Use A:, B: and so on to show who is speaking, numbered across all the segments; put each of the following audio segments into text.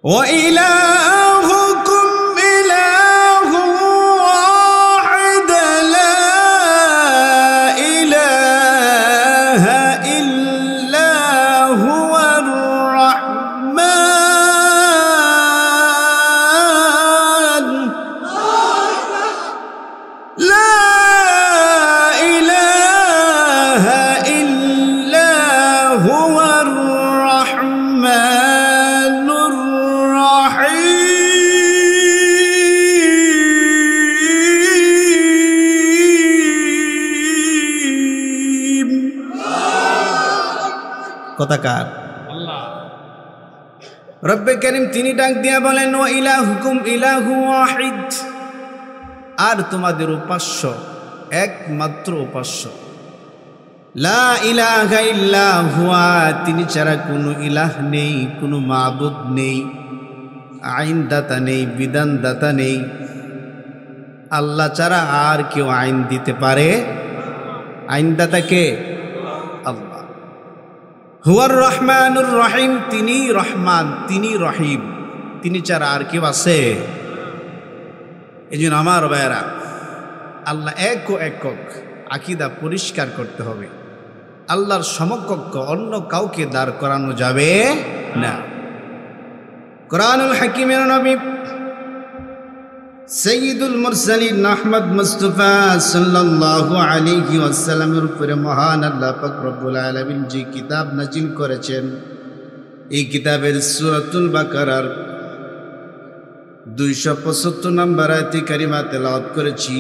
A: وإلهكم إله واحد لا إله إلا هو الرحمن لا إله إلا هو الرحمن الرحيم কথাকার আল্লাহ রব্বে কারীম তিনি ডাক দিয়া বলেন ওয়া ইলাহুকুম ইলাহু ওয়াহিদ আর তোমাদের উপাস্য একমাত্র উপাস্য লা ইলাহা ইল্লা হুয়া তিনি ছাড়া কোনো ইলাহ নেই কোনো মাবুদ নেই আইনদাতা নেই বিধানদাতা নেই আল্লাহ ছাড়া আর কেউ আইন দিতে পারে আইনদাতা কে আল্লাহ হুয়ার রহমানুর রহিম তিনি রহমান তিনি রহিম তিনি ছাড়া আর কেউ আছে এই জন্য আমার ভাইয়েরা আল্লাহ এক ও একক আকীদা পরিষ্কার করতে হবে আল্লাহর সমকক্ষ অন্য কাউকে দাঁড় করানো যাবে না কোরআনুল হাকিমের নবী সাইয়্যিদুল মুরসালিন আহমদ মুস্তাফা সাল্লাল্লাহু আলাইহি ওয়াসাল্লামের উপরে মহান আল্লাহ পাক রব্বুল আলামিন যে কিতাব নাজিল করেছেন এই কিতাবের সূরাতুল বাকারার 275 নম্বর আয়াতে কারিমা তেলাওয়াত করেছি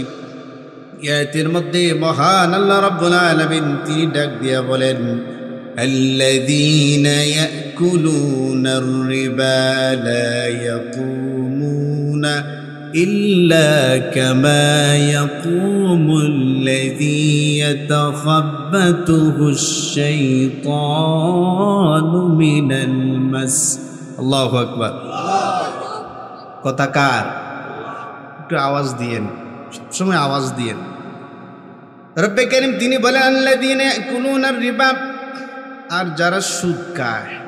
A: আয়াতের মধ্যে মহান আল্লাহ রাব্বুল আলামিন তিনি ডাক দিয়া বলেন আল্লাযীনা ইয়াকুলুনার রিবা লা ইয়াকুমুনা ইল্লা কামা ইয়াকুমুল্লাযী ইয়াতাখাব্বাতুহুশ শাইতানু মিনাল মাস আল্লাহু আকবার কথাকার একটু আওয়াজ দিয়েন সবসময় আওয়াজ দিয়েন রব্বে কারীম তিনি বলেন আল্লাযীনা ইয়াকুলুনার রিবা আর যারা সুদ খায়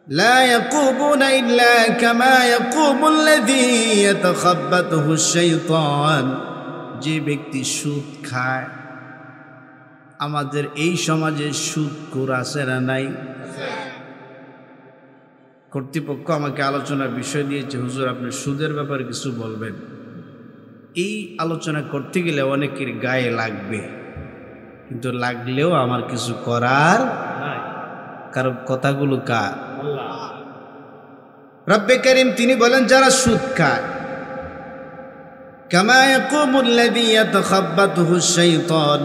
A: লা ইয়াকুমুনা ইল্লা কামা ইয়াকুমুল্লাযী ইয়াতাখাব্বাতুহুশ শাইতান যে ব্যক্তি সুদ খায় আমাদের এই সমাজে সুদখোর আছে না নাই কর্তৃপক্ষ আমাকে আলোচনার বিষয় দিয়েছে হুজুর আপনি সুদের ব্যাপারে কিছু বলবেন এই আলোচনা করতে গেলে অনেকের গায়ে লাগবে কিন্তু লাগলেও আমার কিছু করার নাই কারণ কথাগুলো কার আল্লাহ রব্বে কারীম তিনি বলেন যারা সুদ খায় কামা ইয়াকুমুল্লাযী ইয়াতাখাব্বাতুহুশ শাইতান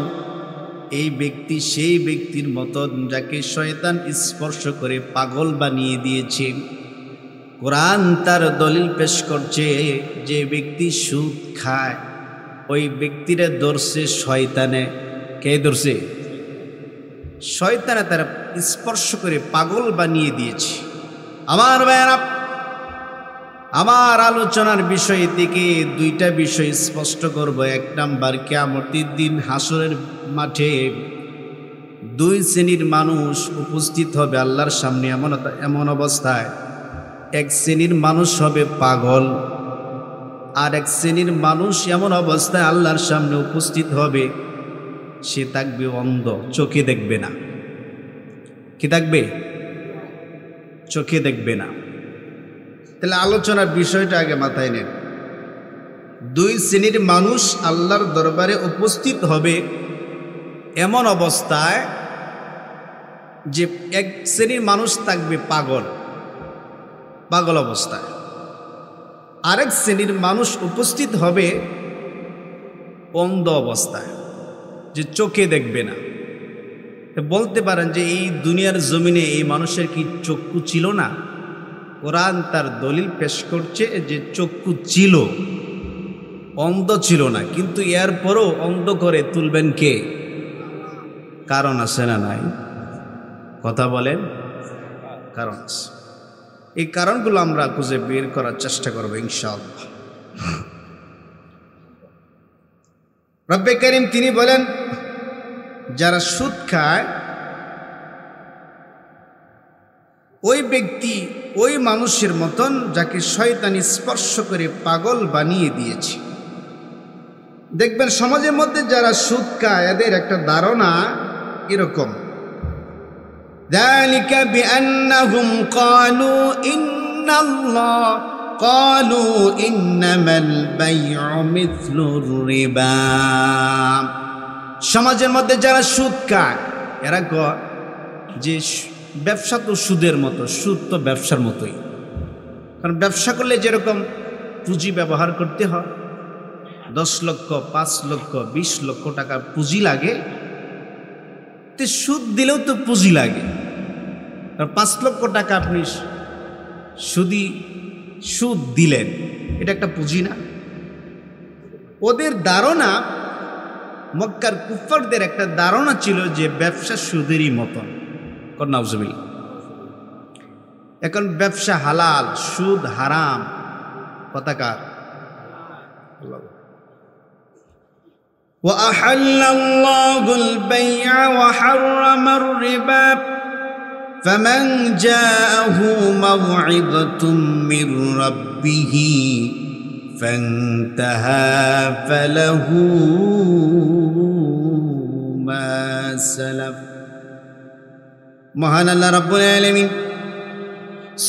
A: এই ব্যক্তি সেই ব্যক্তির মতন যাকে শয়তান স্পর্শ করে পাগল বানিয়ে দিয়েছে কোরআন তার দলিল পেশ করছে যে ব্যক্তি সুদ খায় ওই ব্যক্তিরা ধরছে শয়তানে কে ধরছে শয়তানে তারা স্পর্শ করে পাগল বানিয়ে দিয়েছে আমার ভাইয়েরা আমার আলোচনার বিষয় থেকে দুইটা বিষয় স্পষ্ট করব এক নাম্বার কিয়ামতের দিন হাসরের মাঠে দুই শ্রেণীর মানুষ উপস্থিত হবে আল্লাহর সামনে এমন অবস্থায় এক শ্রেণীর মানুষ হবে পাগল আর এক শ্রেণীর মানুষ এমন অবস্থায় আল্লাহর সামনে উপস্থিত হবে সে থাকবে অন্ধ চোখে দেখবে না কি থাকবে চোখে দেখবে না তাহলে আলোচনার বিষয়টা আগে মাথায় নেন দুই শ্রেণীর মানুষ আল্লাহর দরবারে উপস্থিত হবে এমন অবস্থায় যে এক শ্রেণীর মানুষ থাকবে পাগল পাগল অবস্থায় আরেক শ্রেণীর মানুষ উপস্থিত হবে অন্ধ অবস্থায় যে চোখে দেখবে না বলতে পারেন যে এই দুনিয়ার জমিনে এই মানুষের কি চক্ষু ছিল না কোরআন তার দলিল পেশ করছে যে চক্ষু ছিল অন্ধ ছিল না কিন্তু এরপরও অন্ধ করে তুলবেন কে কারণ আছে না নাই কথা বলেন কারণ আছে এই কারণগুলো আমরা খুঁজে বের করার চেষ্টা করব ইনশাআল্লাহ রব্বে কারীম তিনি বলেন যারা সুদ খায় ওই ব্যক্তি ওই মানুষের মতন যাকে শয়তান স্পর্শ করে পাগল বানিয়ে দিয়েছে। দেখবেন সমাজের মধ্যে যারা সুদ খায় এদের একটা ধারণা এরকম, যালিকা বিআন্নাহুম ক্বালু ইন্নামাল বাইউ মিথলুর রিবা। সমাজের মধ্যে যারা সুদ খায় এরা কয় যে ব্যবসা তো সুদের মতো, সুদ তো ব্যবসার মতোই। কারণ ব্যবসা করলে যেরকম পুঁজি ব্যবহার করতে হয়, 10 লক্ষ 5 লক্ষ 20 লক্ষ টাকা পুঁজি লাগে, তো সুদ দিলেও তো পুঁজি লাগে। 5 লক্ষ টাকা আপনি সুদ দিলেন, এটা একটা পুঁজি না? ওদের ধারণা, মক্কার কুফারদের একটা ধারণা ছিল যে ব্যবসা সুদেরই মতন। নাউজুবিল্লাহ। এখন ব্যবসা হালাল, সুদ হারাম, কথাকার। وَأَحَلَّ اللَّهُ الْبَيْعَ وَحَرَّمَ الرِّبَا فَمَنْ جَاءَهُ مَوْعِظَةٌ مِّن رَّبِّهِ فَانْتَهَى فَلَهُ مَا سَلَفَ। মহান আল্লাহ রাব্বুল আলামিন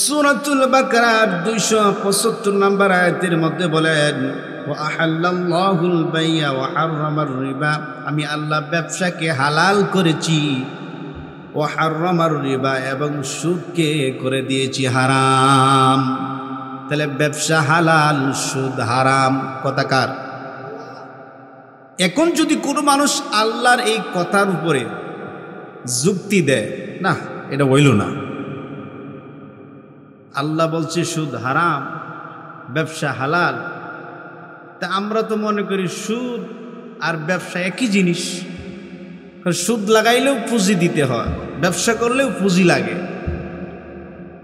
A: সূরাতুল বাকারার 275 নম্বর আয়াতের মধ্যে বলেন, ওয়া আহাল্লাল্লাহুল বাই'a ওয়া হাররামার রিবা, আমি আল্লাহ ব্যবসাকে হালাল করেছি, ওয়া হাররামার রিবা, এবং সুদকে করে দিয়েছি হারাম। তাহলে ব্যবসা হালাল, সুদ হারাম, কথাকার। এখন যদি কোনো মানুষ আল্লাহর এই কথার উপরে যুক্তি দেয়, না এটা হইল না, আল্লাহ বলছে সুদ হারাম, ব্যবসা হালাল, তা আমরা তো মনে করি সুদ আর ব্যবসা একই জিনিস। সুদ লাগাইলেও পুঁজি দিতে হয়, ব্যবসা করলেও পুঁজি লাগে।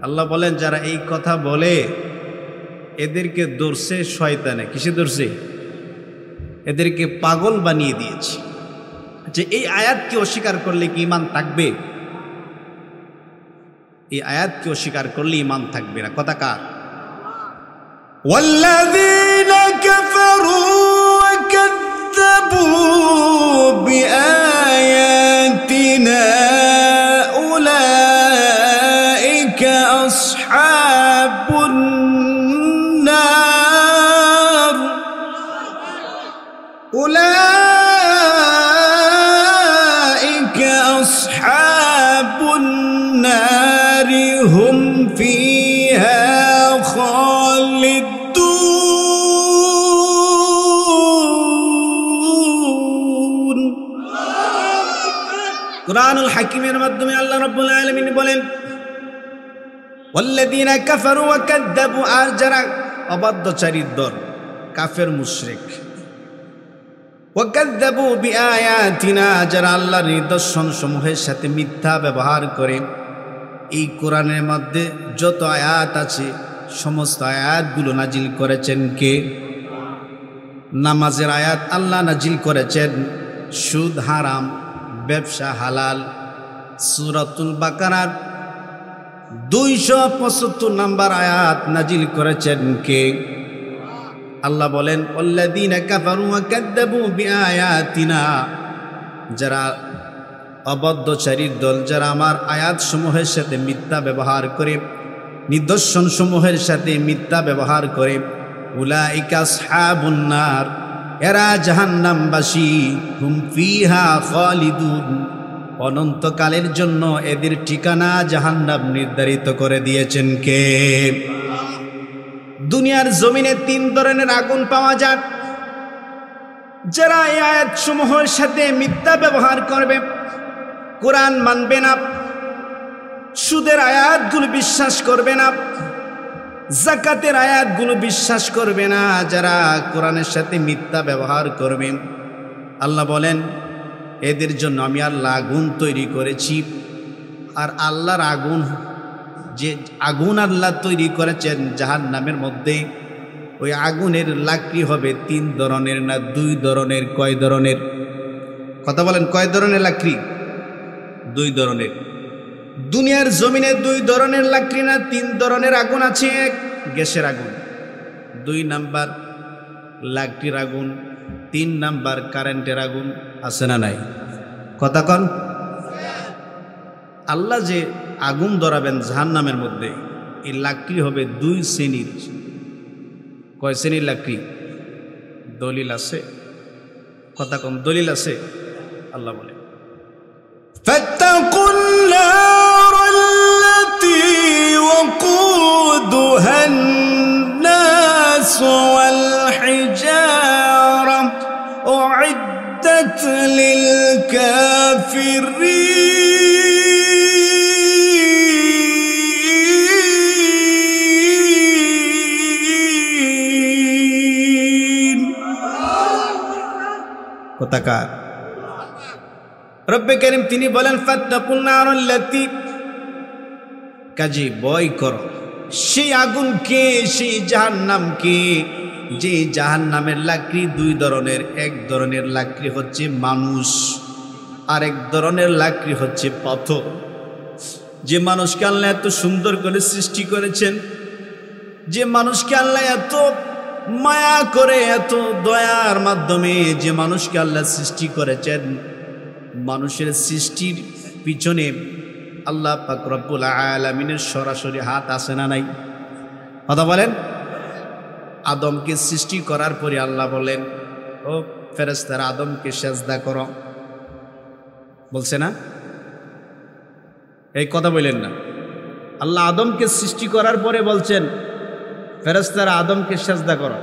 A: আল্লাহ বলেন যারা এই কথা বলে এদেরকে ধরছে শয়তানে। কিসে ধরছে? এদেরকে পাগল বানিয়ে দিয়েছে। যে এই আয়াতকে অস্বীকার করলে কি ঈমান থাকবে? এই আয়াতকে অস্বীকার করলে ঈমান থাকবে না, কথাকার। ওয়াল্লাযীনা কাফারু ওয়া কাযযাবু বিআয়াতিনা উলাইকা আসহাবুন নার, উলাইকা আসহাবুন নার হুম ফিহা খালিদুন। কুরআনুল হাকিমের মাধ্যমে আল্লাহ রাব্বুল আলামিন বলেন, ওয়াল্লাযীনা কাফারু ওয়া কাযযাবু, আর যারা অবাধ্যচারীর দল, কাফের মুশরিক, ওয়া কাযযাবু বিআয়াতিনা, যারা আল্লাহর নিদর্শন সমূহের সাথে মিথ্যা ব্যবহার করে। এই কোরআনের মধ্যে যত আয়াত আছে সমস্ত আয়াতগুলো নাজিল করেছেন কে? নামাজের আয়াত আল্লাহ নাজিল করেছেন, সুদ হারাম, ব্যবসা হালাল। সূরাতুল বাকারার 275 নম্বর আয়াত নাজিল করেছেন কে? আল্লাহ বলেন, ওয়াল্লাযীনা কাফারু ওয়া কাযযাবু বিআয়াতিনা, যারা অবদ্ধচারীর দল, যারা আমার আয়াত সমূহের সাথে মিথ্যা ব্যবহার করে, নিদর্শন সমূহের সাথে মিথ্যা ব্যবহার করে, উলাইকা আসহাবুন নার, এরা জাহান্নামবাসী, হুম ফিহা খালিদুন, অনন্তকালের জন্য এদের ঠিকানা জাহান্নাম নির্ধারিত করে দিয়েছেন কে? দুনিয়ার জমিনে 3 ধরনের আগুন পাওয়া যায়। যারা এই আয়াত সমূহের সাথে মিথ্যা ব্যবহার করবে, কোরআন মানবে না, সুদের আয়াতগুলো বিশ্বাস করবে না, যাকাতের আয়াতগুলো বিশ্বাস করবে না, যারা কোরআনের সাথে মিথ্যা ব্যবহার করবে, আল্লাহ বলেন এদের জন্য আমি আল্লাহ আগুন তৈরি করেছি। আর আল্লাহর আগুন, যে আগুন আল্লাহ তৈরি করেছেন জাহান্নামের মধ্যে, ওই আগুনের লাকড়ি হবে 3 ধরনের, না 2 ধরনের? কয় ধরনের? কথা বলেন, কয় ধরনের লাকড়ি? 2 ধরনের। দুনিয়ার জমিনে দুই ধরনের লাকড়ি না তিন ধরনের আগুন আছে। এক গ্যাসের আগুন, 2 নাম্বার লাকড়ির আগুন, 3 নাম্বার কারেন্টের আগুন। আছে না নাই? কথা কন। আল্লাহ যে আগুন ধরাবেন জাহান্নামের মধ্যে, এই লাকড়ি হবে 2 শ্রেণীর। কয় শ্রেণীর লাকড়ি? দলিল আছে? কথা কন, দলিল আছে? আল্লাহ বলে ফাত্তাকুন নার আল্লাতী ওয়াকুদুহা আন-নাস ওয়াল হিজারা উইদ্দাত লিল কাফিরিন। কোথাকার? রব্বে কারীম তিনি বলেন ফাত্তাকুন নার আল্লাতী, কাজী ভয় করো সেই আগুনকে, সেই জাহান্নামকে, যে জাহান্নামের লাকড়ি 2 ধরনের। এক ধরনের লাকড়ি হচ্ছে মানুষ, আর এক ধরনের লাকড়ি হচ্ছে পাথর। যে মানুষকে আল্লাহ এত সুন্দর করে সৃষ্টি করেছেন, যে মানুষকে আল্লাহ এত মায়া করে, এত দয়ার মাধ্যমে যে মানুষকে আল্লাহ সৃষ্টি করেছেন, মানুষের সৃষ্টির পিছনে আল্লাহ পাক রব্বুল আলামিনের সরাসরি হাত আছে না নাই? কথা বলেন। আদমকে সৃষ্টি করার পরে আল্লাহ বলেন, ও ফেরেশতারা আদমকে সেজদা করো, বলছে না? এই কথা বলেন না। আল্লাহ আদমকে সৃষ্টি করার পরে বলছেন ফেরেশতারা আদমকে সেজদা করো।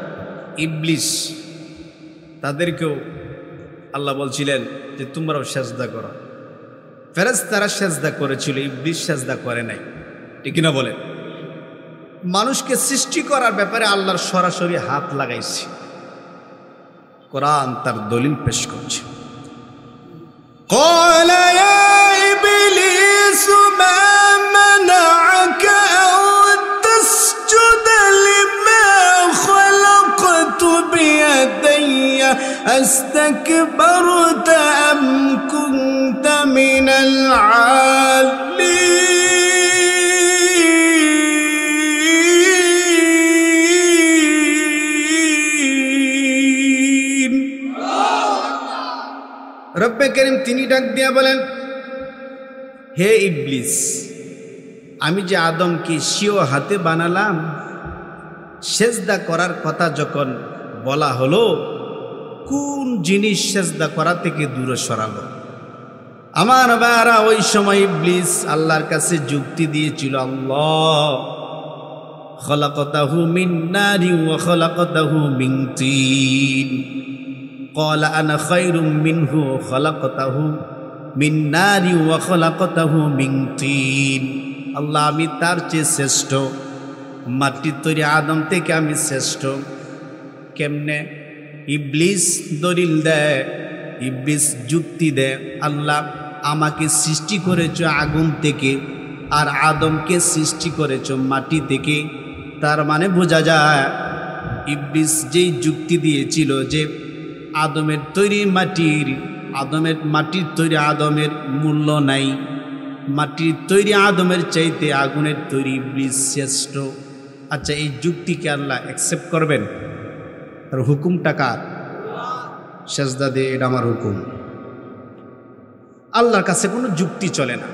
A: ইবলিস তাদেরকেও আল্লাহ বলছিলেন যে তোমরাও সেজদা করো। ফেরেশতারা সেজদা করেছিল, ইবলিস সেজদা করে নাই। ঠিক না বলেন? মানুষকে সৃষ্টি করার ব্যাপারে আল্লাহর সরাসরি হাত লাগাইছে। কোরআন তার দলিল পেশ করছে। قال يا إبليس ما منعك أن تسجد لما خلقت بيدي أستكبرت أم كنت من العالين রব্বে কারীম তিনি ডাক দিয়া বলেন, হে ইবলিস, আমি যে আদমকে স্বীয় হাতে বানালাম, সেজদা করার কথা যখন বলা হলো, কোন জিনিস সেজদা করা থেকে দূরে সরালো? আমার বারা ওই সময় ইবলিস আল্লাহর কাছে যুক্তি দিয়েছিল, আল্লাহ খলাকতাহু মিন নারি ওয়া খলাকতাহু মিন তিন قال أنا خير منه خلقته من نار وخلقته من طين। আল্লাহ আমি তার চেয়ে শ্রেষ্ঠ, মাটির তৈরি আদম থেকে আমি শ্রেষ্ঠ। কেমনে? ইবলিস দলিল দেয়, ইবলিস যুক্তি দেয়, আল্লাহ আমাকে সৃষ্টি করেছো আগুন থেকে, আর আদমকে সৃষ্টি করেছো মাটি থেকে। তার মানে বোঝা যায় ইবলিস যেই যুক্তি দিয়েছিল যে আদমের তৈরি মাটির তৈরি আদমের মূল্য নাই, মাটির তৈরি আদমের চাইতে আগুনের তৈরি ইবলিস শ্রেষ্ঠ। আচ্ছা, এই যুক্তিকে আল্লাহ অ্যাকসেপ্ট করবেন? আর হুকুমটা কার? সেজদা দে, এটা আমার হুকুম। আল্লাহর কাছে কোনো যুক্তি চলে না।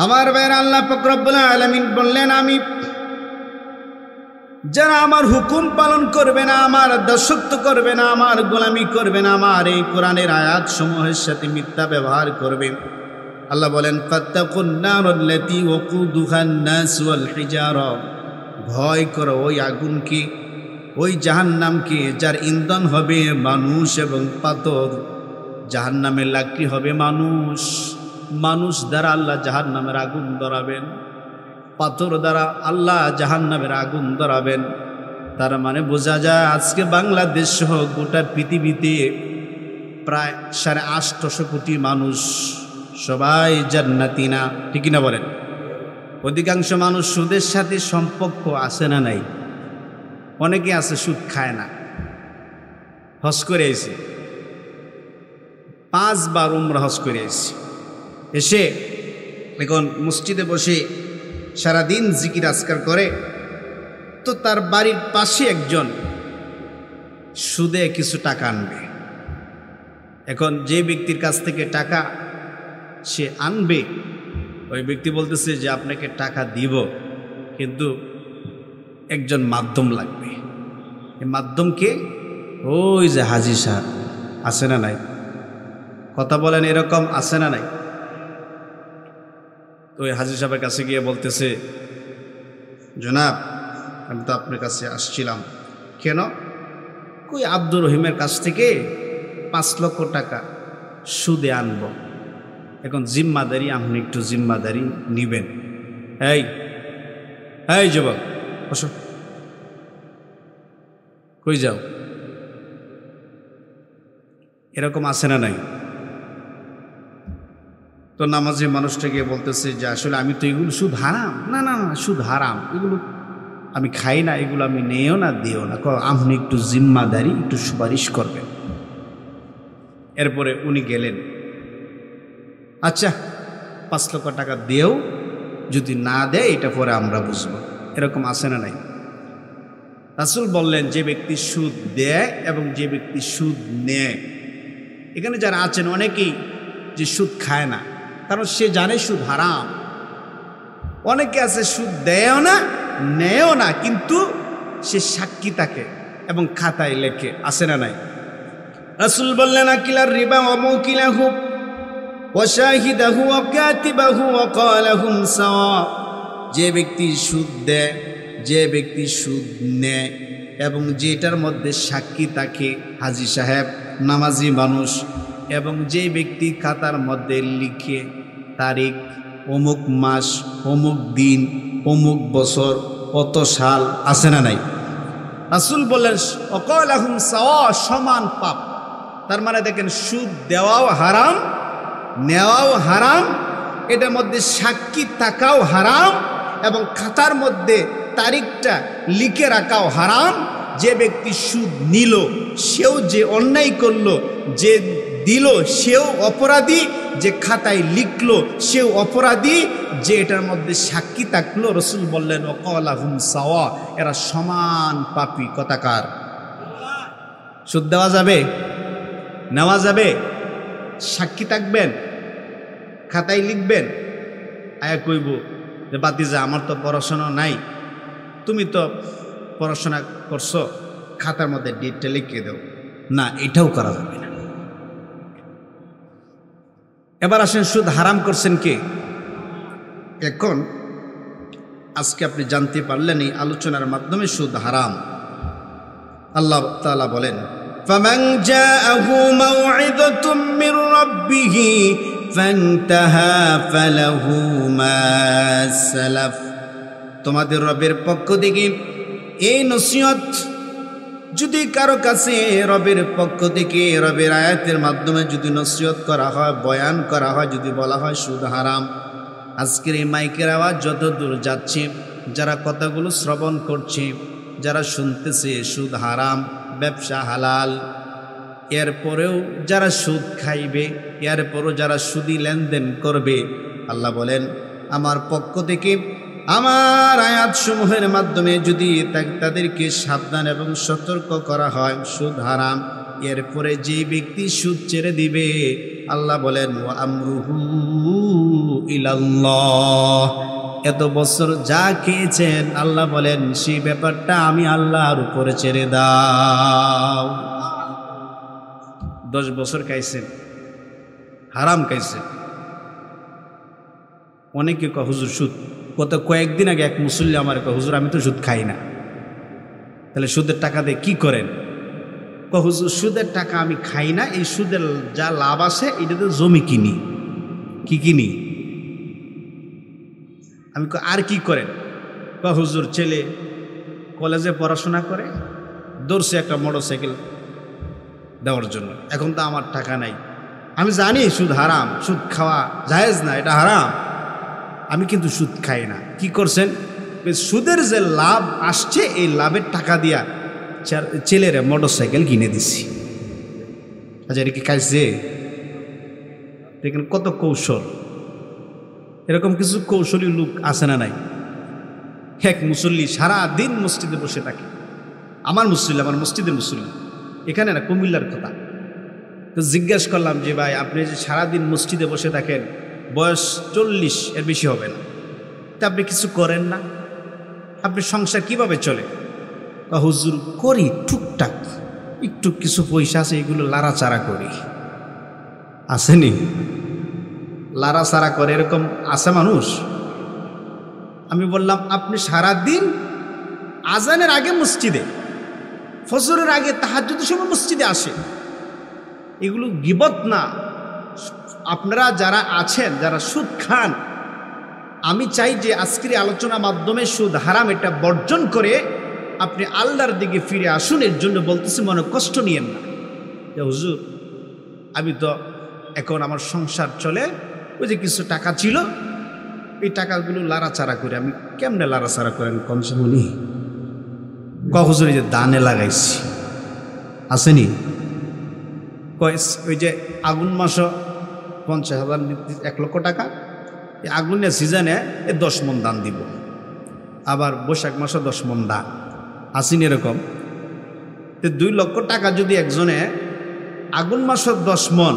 A: আমার ভাইয়ের, আল্লাহ পাক রব্বুল আলামিন বললেন, আমি যারা আমার হুকুম পালন করবে না, আমার দাসত্ব করবে না, আমার গোলামি করবে না, আমার এই কোরআনের আয়াত সমূহের সাথে মিথ্যা ব্যবহার করবে, আল্লাহ বলেন ফাত্তাকুন নারাল্লাতী ওয়াকুদুহান নাস ওয়াল হিজারা, ভয় করো ওই আগুনকে, ওই জাহান্নামকে যার ইন্ধন হবে মানুষ এবং পাথর। জাহান্নামের লাকড়ি হবে মানুষ, মানুষ দ্বারা আল্লাহ জাহান্নামের আগুন ধরাবেন, পাথর দ্বারা আল্লাহ জাহান্নামের আগুন ধরাবেন। তার মানে বোঝা যায় আজকে বাংলাদেশ সহ গোটা পৃথিবীতে প্রায় 850 কোটি মানুষ সবাই জান্নাতি না? ঠিক না বলেন? অধিকাংশ মানুষ সুদের সাথে সম্পর্ক আছে না নাই? অনেকে আছে সুদ খায় না, হজ করে আইছে, 5 বার উমরা হজ করে আইছে, এসে এখন মসজিদে বসে সারাদিন জিকির আজকার করে। তো তার বাড়ির পাশে একজন সুদে কিছু টাকা আনবে। এখন যে ব্যক্তির কাছ থেকে টাকা সে আনবে, ওই ব্যক্তি বলতেছে যে আপনাকে টাকা দিব, কিন্তু একজন মাধ্যম লাগবে। এই মাধ্যমকে ওই যে হাজি সাহেব আছে না নাই, কথা বলেন, এরকম আছে না নাই? তো ওই হাজি সাহেবের কাছে গিয়ে বলতেছে, জনাব আমি তো আপনার কাছে আসছিলাম। কেন? কই আব্দুর রহিমের কাছ থেকে 5 লক্ষ টাকা সুদে আনব, এখন জিম্মাদারি আপনি একটু জিম্মাদারি নিবেন। এই এই যুবক বসো, কই যাও? এরকম আছে না নাই? তো নামাজি মানুষটাকে বলতেছে যে আসলে আমি তো এগুলো সুদ হারাম, না না না সুদ হারাম, এগুলো আমি খাই না, এগুলো আমি নেও না দিও না, আপনি একটু জিম্মাদারি একটু সুপারিশ করবেন। এরপরে উনি গেলেন, আচ্ছা 5 লক্ষ টাকা দিয়েও যদি না দেয় এটা পরে আমরা বুঝবো। এরকম আছে না নাই? রাসূল বললেন যে ব্যক্তি সুদ দেয় এবং যে ব্যক্তি সুদ নেয়, এখানে যারা আছেন অনেকেই যে সুদ খায় না, কারণ সে জানে সুদ হারাম। অনেকে আছে সুদ দেয়ও না নেয়ও না, কিন্তু সে সাক্ষী থাকে এবং খাতায় লেখে, আছে না নাই? রাসূল বললেন আকিলার রিবা ওয়া মুকিলাহু ওয়া শাহিদাহু ওয়া কাতিবাহু ওয়া ক্বালাহুম সাওয়া। যে ব্যক্তি সুদ দেয়, যে ব্যক্তি সুদ নেয় এবং যেটার মধ্যে সাক্ষী থাকে হাজী সাহেব, নামাজি মানুষ, এবং যে ব্যক্তি খাতার মধ্যে লিখে তারিখ অমুক মাস অমুক দিন অমুক বছর কত সাল, আছে না নাই? রাসূল বললেন ওয়াকালাহুম সাওয়া, সমান পাপ। তার মানে দেখেন সুদ দেওয়াও হারাম, নেওয়াও হারাম, এটার মধ্যে সাক্ষী থাকাও হারাম এবং খাতার মধ্যে তারিখটা লিখে রাখাও হারাম। যে ব্যক্তি সুদ নিল সেও যে অন্যায় করলো, যে দিল সেও অপরাধী, যে খাতায় লিখলো সেও অপরাধী, যে এটার মধ্যে সাক্ষী থাকলো। রাসূল বললেন ওয়াকালাহুম সাওয়া, এরা সমান পাপী। কথাকার সুদ দেওয়া যাবে, নেওয়া যাবে, সাক্ষী থাকবেন, খাতায় লিখবেন। আয়া কইব যে বাতিজা আমার তো পড়াশোনা নাই, তুমি তো পড়াশোনা করছো, খাতার মধ্যে ডেটটা লিখে দাও। না, এটাও করা যাবে না। এবার আসেন সুদ হারাম করছেন কে? এখন আজকে আপনি জানতে পারলেন এই আলোচনার মাধ্যমে সুদ হারাম। আল্লাহ তাআলা বলেন ফামান জাআহু মাউইযাতুম মির রাব্বিহি ফান্তাহা ফালাহু মা সালাফ। তোমাদের রবের পক্ষ থেকে এই নসিহত যদি কারো কাছে রবের পক্ষ থেকে রবের আয়াতের মাধ্যমে যদি নসিহত করা হয়, বয়ান করা হয়, যদি বলা হয় সুদ হারাম, আজকের এই মাইকের আওয়াজ যত দূর যাচ্ছে, যারা কথাগুলো শ্রবণ করছে, যারা শুনতেছে সুদ হারাম, ব্যবসা হালাল, এরপরেও যারা সুদ খাইবে, এরপরও যারা সুদি লেনদেন করবে, আল্লাহ বলেন আমার পক্ষ থেকে আমার আয়াতসমূহের মাধ্যমে যদি তাদেরকে সাবধান এবং সতর্ক করা হয় সুদ হারাম, এরপরে যে ব্যক্তি সুদ ছেড়ে দিবে, আল্লাহ বলেন ওয়া আমরুহু ইলাল্লাহ, এত বছর যা খেয়েছেন আল্লাহ বলেন সেই ব্যাপারটা আমি আল্লাহর উপরে ছেড়ে দাও। 10 বছর খাইছেন, হারাম খাইছেন। অনেকে কয় হুজুর সুদ, কয়েকদিন আগে এক মুসল্লি আমার কয় হুজুর আমি তো সুদ খাই না। তাহলে সুদের টাকা দিয়ে কি করেন? হুজুর সুদের টাকা আমি খাই না, এই সুদের যা লাভ আছে এটাতে জমি কিনি। কি কিনি? আমি আর কি করেন? হুজুর ছেলে কলেজে পড়াশোনা করে, দৌড়ছে একটা মোটরসাইকেল দেওয়ার জন্য, এখন তো আমার টাকা নাই। আমি জানি সুদ হারাম, সুদ খাওয়া জায়েজ না, এটা হারাম, আমি কিন্তু সুদ খাই না। কি করছেন? সুদের যে লাভ আসছে এই লাভের টাকা দিয়া ছেলের মোটরসাইকেল কিনে দিছি। আচ্ছা, এটা কি খাইছে? দেখেন কত কৌশল। এরকম কিছু কৌশলী লোক আছে না নাই? এক মুসল্লি সারা দিন মসজিদে বসে থাকে, আমার মসজিদের মুসল্লি, এখানে না, কুমিল্লার কথা। তো জিজ্ঞাসা করলাম যে ভাই, আপনি যে সারাদিন মসজিদে বসে থাকেন, বয়স 40 এর বেশি হবে না, তা আপনি কিছু করেন না? আপনি সংসার কিভাবে চলে? হুজুর করি টুকটাক, একটু কিছু পয়সা আছে, এগুলো লাড়াচাড়া করি। আসেনি লাড়াচাড়া করে এরকম আছে মানুষ? আমি বললাম, আপনি সারাদিন আজানের আগে মসজিদে, ফজরের আগে, তাহাজ্জুদের সময় মসজিদে আসে, এগুলো গীবত না? আপনারা যারা আছেন, যারা সুদ খান, আমি চাই যে আজকের আলোচনার মাধ্যমে সুদ হারাম এটা বর্জন করে আপনি আল্লাহর দিকে ফিরে আসুন। এর জন্য বলতেছি, মনে কষ্ট নিয়েন না যে হুজুর আমি তো এখন আমার সংসার চলে, ওই যে কিছু টাকা ছিল, এই টাকাগুলো লাড়াচাড়া করে। আমি কেমনে লাড়াচাড়া করেন কনসমনি? হুজুর এই যে দানে লাগাইছি, আসেনি? ওই যে আগুন মাস 50,000 1 লক্ষ টাকা, এই আগুনের সিজনে 10 মণ দান দিব, আবার বৈশাখ মাসে 10 মণ দান, আসেনি? এরকম 2 লক্ষ টাকা যদি একজনে আগুন মাসে 10 মণ,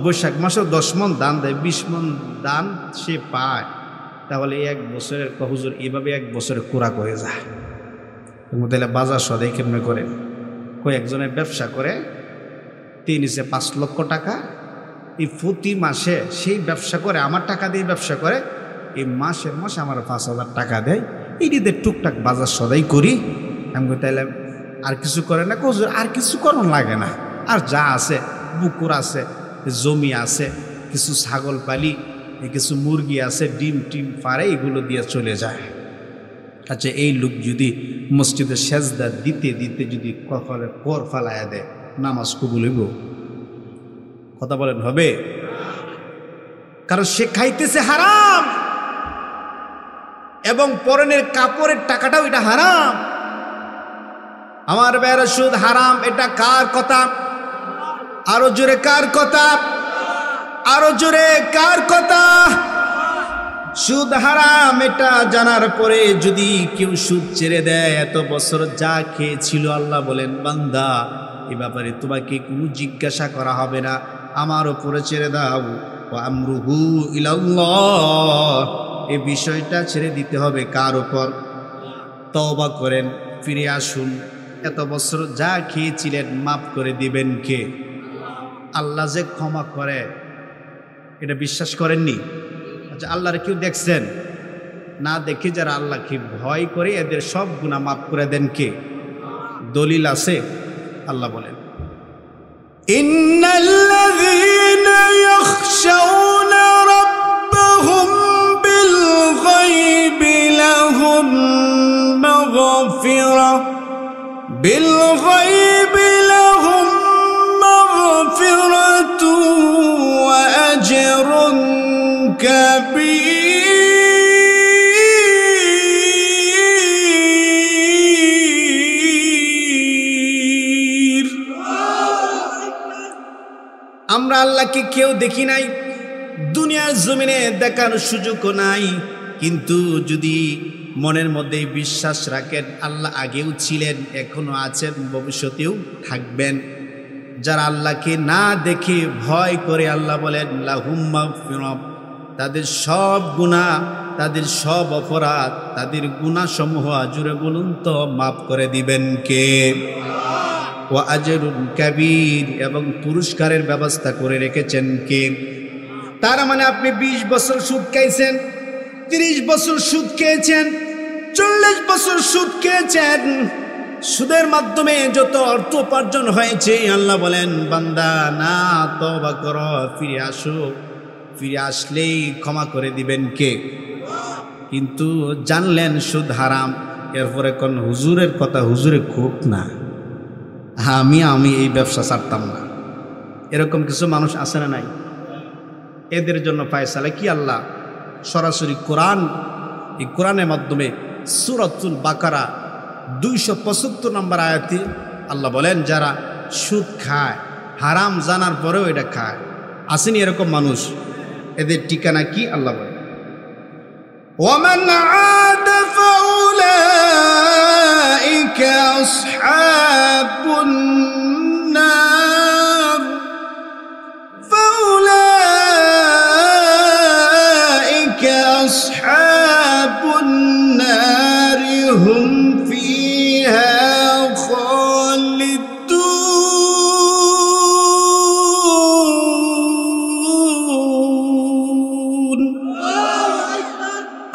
A: বৈশাখ মাসে 10 মণ দান দেয়, 20 মণ দান সে পায়, তাহলে 1 বছরের হুজুর এভাবে 1 বছরে কোরাক হয়ে যায়। তাহলে বাজার সদাই কেমনে করে? একজনের ব্যবসা করে, নিচে 5 লক্ষ টাকা, এই প্রতি মাসে সেই ব্যবসা করে, আমার টাকা দিয়ে ব্যবসা করে, এই মাসের মাসে আমার 5,000 টাকা দেয়, এইটিতে টুকটাক বাজার সদাই করি। আমি তাইলে আর কিছু করে না? হুজুর আর কিছু করণ লাগে না, আর যা আছে, পুকুর আছে, জমি আছে, কিছু ছাগল পালি, কিছু মুরগি আছে, ডিম টিম পারে, এগুলো দিয়ে চলে যায়। আচ্ছা, এই লোক যদি মসজিদে সেজদা দিতে দিতে যদি কপালে কর ফালাইয়া দেয়, নামাজ কবুল হইব? কথা বলেন, হবে? কারণ সে খাইতেছে হারাম, এবং পরনের কাপড়ের টাকাটাও এটা হারাম। আমার বেড়া সুদ হারাম, এটা কার কথা? আরো জোরে কার কথা? আরো জোরে কার কথা? সুদ হারাম এটা জানার পরে যদি কেউ সুদ ছেড়ে দেয়, এত বছর যা খেয়েছিল, আল্লাহ বলেন বান্দা এ ব্যাপারে তোমাকে কোনো জিজ্ঞাসা করা হবে না, আমার উপরে ছেড়ে দাও। ওয়া আমরুহু ইলাল্লাহ, এই বিষয়টা ছেড়ে দিতে হবে কার উপর? তওবা করেন, ফিরে আসুন। এত বছর যা খেয়েছিলেন মাফ করে দিবেন কে? আল্লাহ যে ক্ষমা করে, এটা বিশ্বাস করেননি? আচ্ছা, আল্লাহর কেউ দেখছেন? না দেখে যারা আল্লাহকে ভয় করে, এদের সব গুনাহ মাফ করে দেন কে? দলিল আছে? আল্লাহ বলেন, ইন্নাল্লাযীনা ইয়াখশাউনা রাব্বাহুম বিল গায়বি লাহুম মাগফিরাহ, বিল গায়বি লাহুম মাগফিরাতু ওয়া আজরুন কাবীর। আমরা আল্লাহকে কেউ দেখি নাই, দুনিয়ার জমিনে দেখার সুযোগও নাই, কিন্তু যদি মনের মধ্যে বিশ্বাস রাখেন, আল্লাহ আগেও ছিলেন, এখনো আছেন, ভবিষ্যতেও থাকবেন। যারা আল্লাহকে না দেখে ভয় করে, আল্লাহ বলেন লাহুম মাগফিরাহ, তাদের সব গুনাহ, তাদের সব অপরাধ, তাদের গুনাহ সমূহ জুড়ে বলুন তো মাফ করে দিবেন কে? ওয়া আজরুন কাবীর, এবং পুরস্কারের ব্যবস্থা করে রেখেছেন কে? তার মানে আপনি 20 বছর সুদ খাইছেন, 30 বছর সুদ খেয়েছেন, 40 বছর সুদ খেয়েছেন, সুদের মাধ্যমে যত অর্থ উপার্জন হয়েছে, আল্লাহ বলেন বান্দা না তওবা করো, ফিরে আসো, ফিরে আসলেই ক্ষমা করে দিবেন কে? কিন্তু জানলেন সুদ হারাম, এরপরে কোন হুজুরের কথা, হুজুরে খুব না, আমি এই ব্যবসা ছাড়তাম না, এরকম কিছু মানুষ আছে না নাই? এদের জন্য ফায়সালা কি? আল্লাহ সরাসরি কোরআন, এই কোরআনের মাধ্যমে সূরাতুল বাকারা 275 নম্বর আয়াতে আল্লাহ বলেন, যারা সুদ খায়, হারাম জানার পরেও এটা খায়, আসেনি এরকম মানুষ? এদের ঠিকানা কি? আল্লাহ বলেন ومن عاد فأولئك أصحاب النار فأولئك أصحاب النار هم فيها خالدون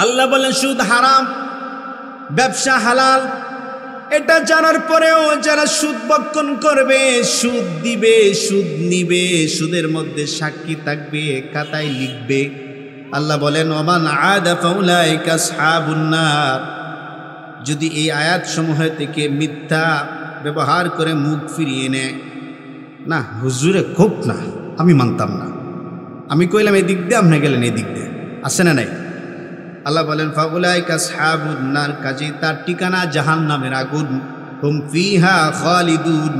A: আল্লাহ বলেন সুদ হারাম, ব্যবসা হালাল। এটা জানার পরেও যারা সুদ বক্ষণ করবে, সুদ দিবে, সুদ নিবে, সুদের মধ্যে সাক্ষী থাকবে, খাতায় লিখবে, আল্লাহ বলেন ওমান আদা ফাউলাইকা আসহাবুন নার। যদি এই আয়াত সমূহ থেকে মিথ্যা ব্যবহার করে মুখ ফিরিয়ে নেয়, না হুজুরে খুব না, আমি মানতাম না, আমি কইলাম এই দিক দিয়ে, আপনি গেলেন এই দিক দিয়ে, আছে না নাই? আল্লাহ বলেন ফাউলাইকা আসহাবুন নার, কাজে তার ঠিকানা জাহান্নামের আগুন। হুম ফিহা খালিদুন,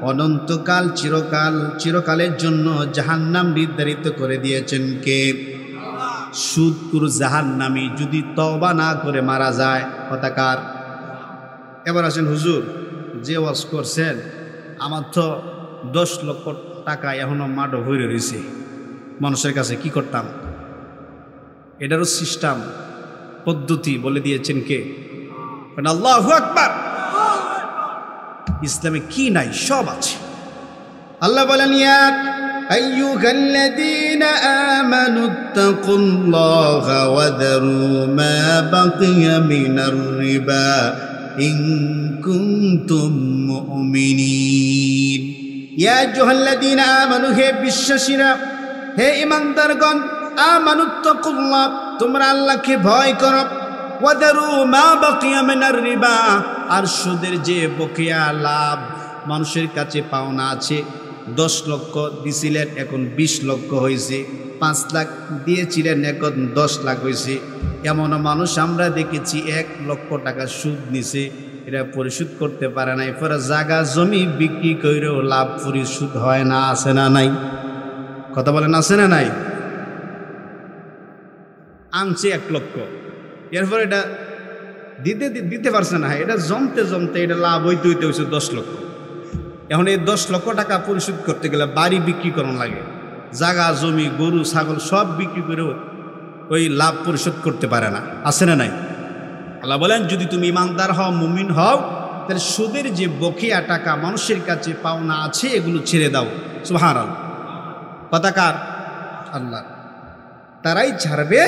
A: অনন্তকাল, চিরকালের জন্য জাহান্নাম নির্ধারিত করে দিয়েছেন কে? সুদখোর জাহান্নামী যদি তওবা না করে মারা যায়। কথাকার এবার আসেন হুজুর, যে ওয়াজ করছেন আমার তো 10 লক্ষ টাকা এখনো মাঠে হয়ে রয়েছে, মানুষের কাছে কি করতাম? এটারও সিস্টেম পদ্ধতি বলে দিয়েছেন কে? আল্লাহু আকবার। ইসলামে কি নাই? সব আছে। আল্লাহ বলেন ইয়া আইয়ুহাল্লাযীনা আমানুত্তাকুল্লাহা ওয়া যারু মা বাকিয়া মিনার রিবা ইন কুনতুম মুমিনিন। ইয়া আইয়ুহাল্লাযীনা আমানু, হে বিশ্বাসীরা, হে ঈমানদারগণ, আমানুত্তাকুল্লাহ, তোমরা আল্লাহকে ভয় করো। ওয়া যারু মা বাকিয়া মিনার রিবা, আর সুদের যে বকেয়া লাভ মানুষের কাছে পাওনা আছে, 10 লক্ষ দিছিলেন এখন 20 লক্ষ হয়েছে, 5 লাখ দিয়েছিলেন এখন 10 লাখ হয়েছে, এমন মানুষ আমরা দেখেছি 1 লক্ষ টাকা সুদ নিছে, এটা পরিশোধ করতে পারে নাই, পরে জায়গা জমি বিক্রি করেও লাভ পরিশোধ হয় না। আছে না নাই? কথা বলেন, আছে না নাই? আনছে 1 লক্ষ, এরপর এটা দিতে পারছে না, এটা জমতে জমতে এটা লাভ হইতে হইতে হয়েছে 10 লক্ষ। এখন এই 10 লক্ষ টাকা পরিশোধ করতে গেলে বাড়ি বিক্রি করানো লাগে, জাগা জমি গরু ছাগল সব বিক্রি করেও ওই লাভ পরিশোধ করতে পারে না। আছে না নাই? আল্লাহ বলেন যদি তুমি ইমানদার হও, মুমিন হও, তাহলে সুদের যে বকেয়া টাকা মানুষের কাছে পাওনা আছে এগুলো ছেড়ে দাও। সুবহানাল্লাহ। কথাকার আল্লাহ, তারাই ছাড়বে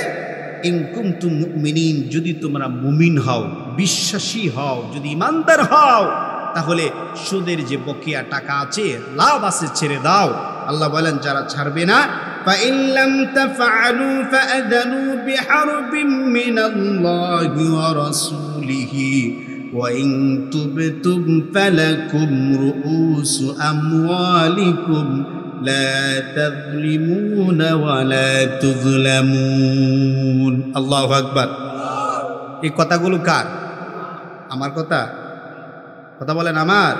A: ইন কুনতুম মুমিনিন, যদি তোমরা মুমিন হও, বিশ্বাসী হও, যদি ইমানদার হও, তাহলে সুদের যে বকেয়া টাকা আছে, লাভ আছে, ছেড়ে দাও। আল্লাহ বলেন যারা ছাড়বে না, فَإِن لَّمْ تَفْعَلُوا فَأَذَنُوا بِحَرْبٍ مِّنَ اللَّهِ وَرَسُولِهِ وَإِن تُبْتُمْ فَلَكُمْ رُءُوسُ أَمْوَالِكُمْ لَا تَظْلِمُونَ وَلَا تُظْلَمُونَ। আল্লাহু আকবার। এই কথাগুলো কার? আমার কথা? কথা বলেন আমার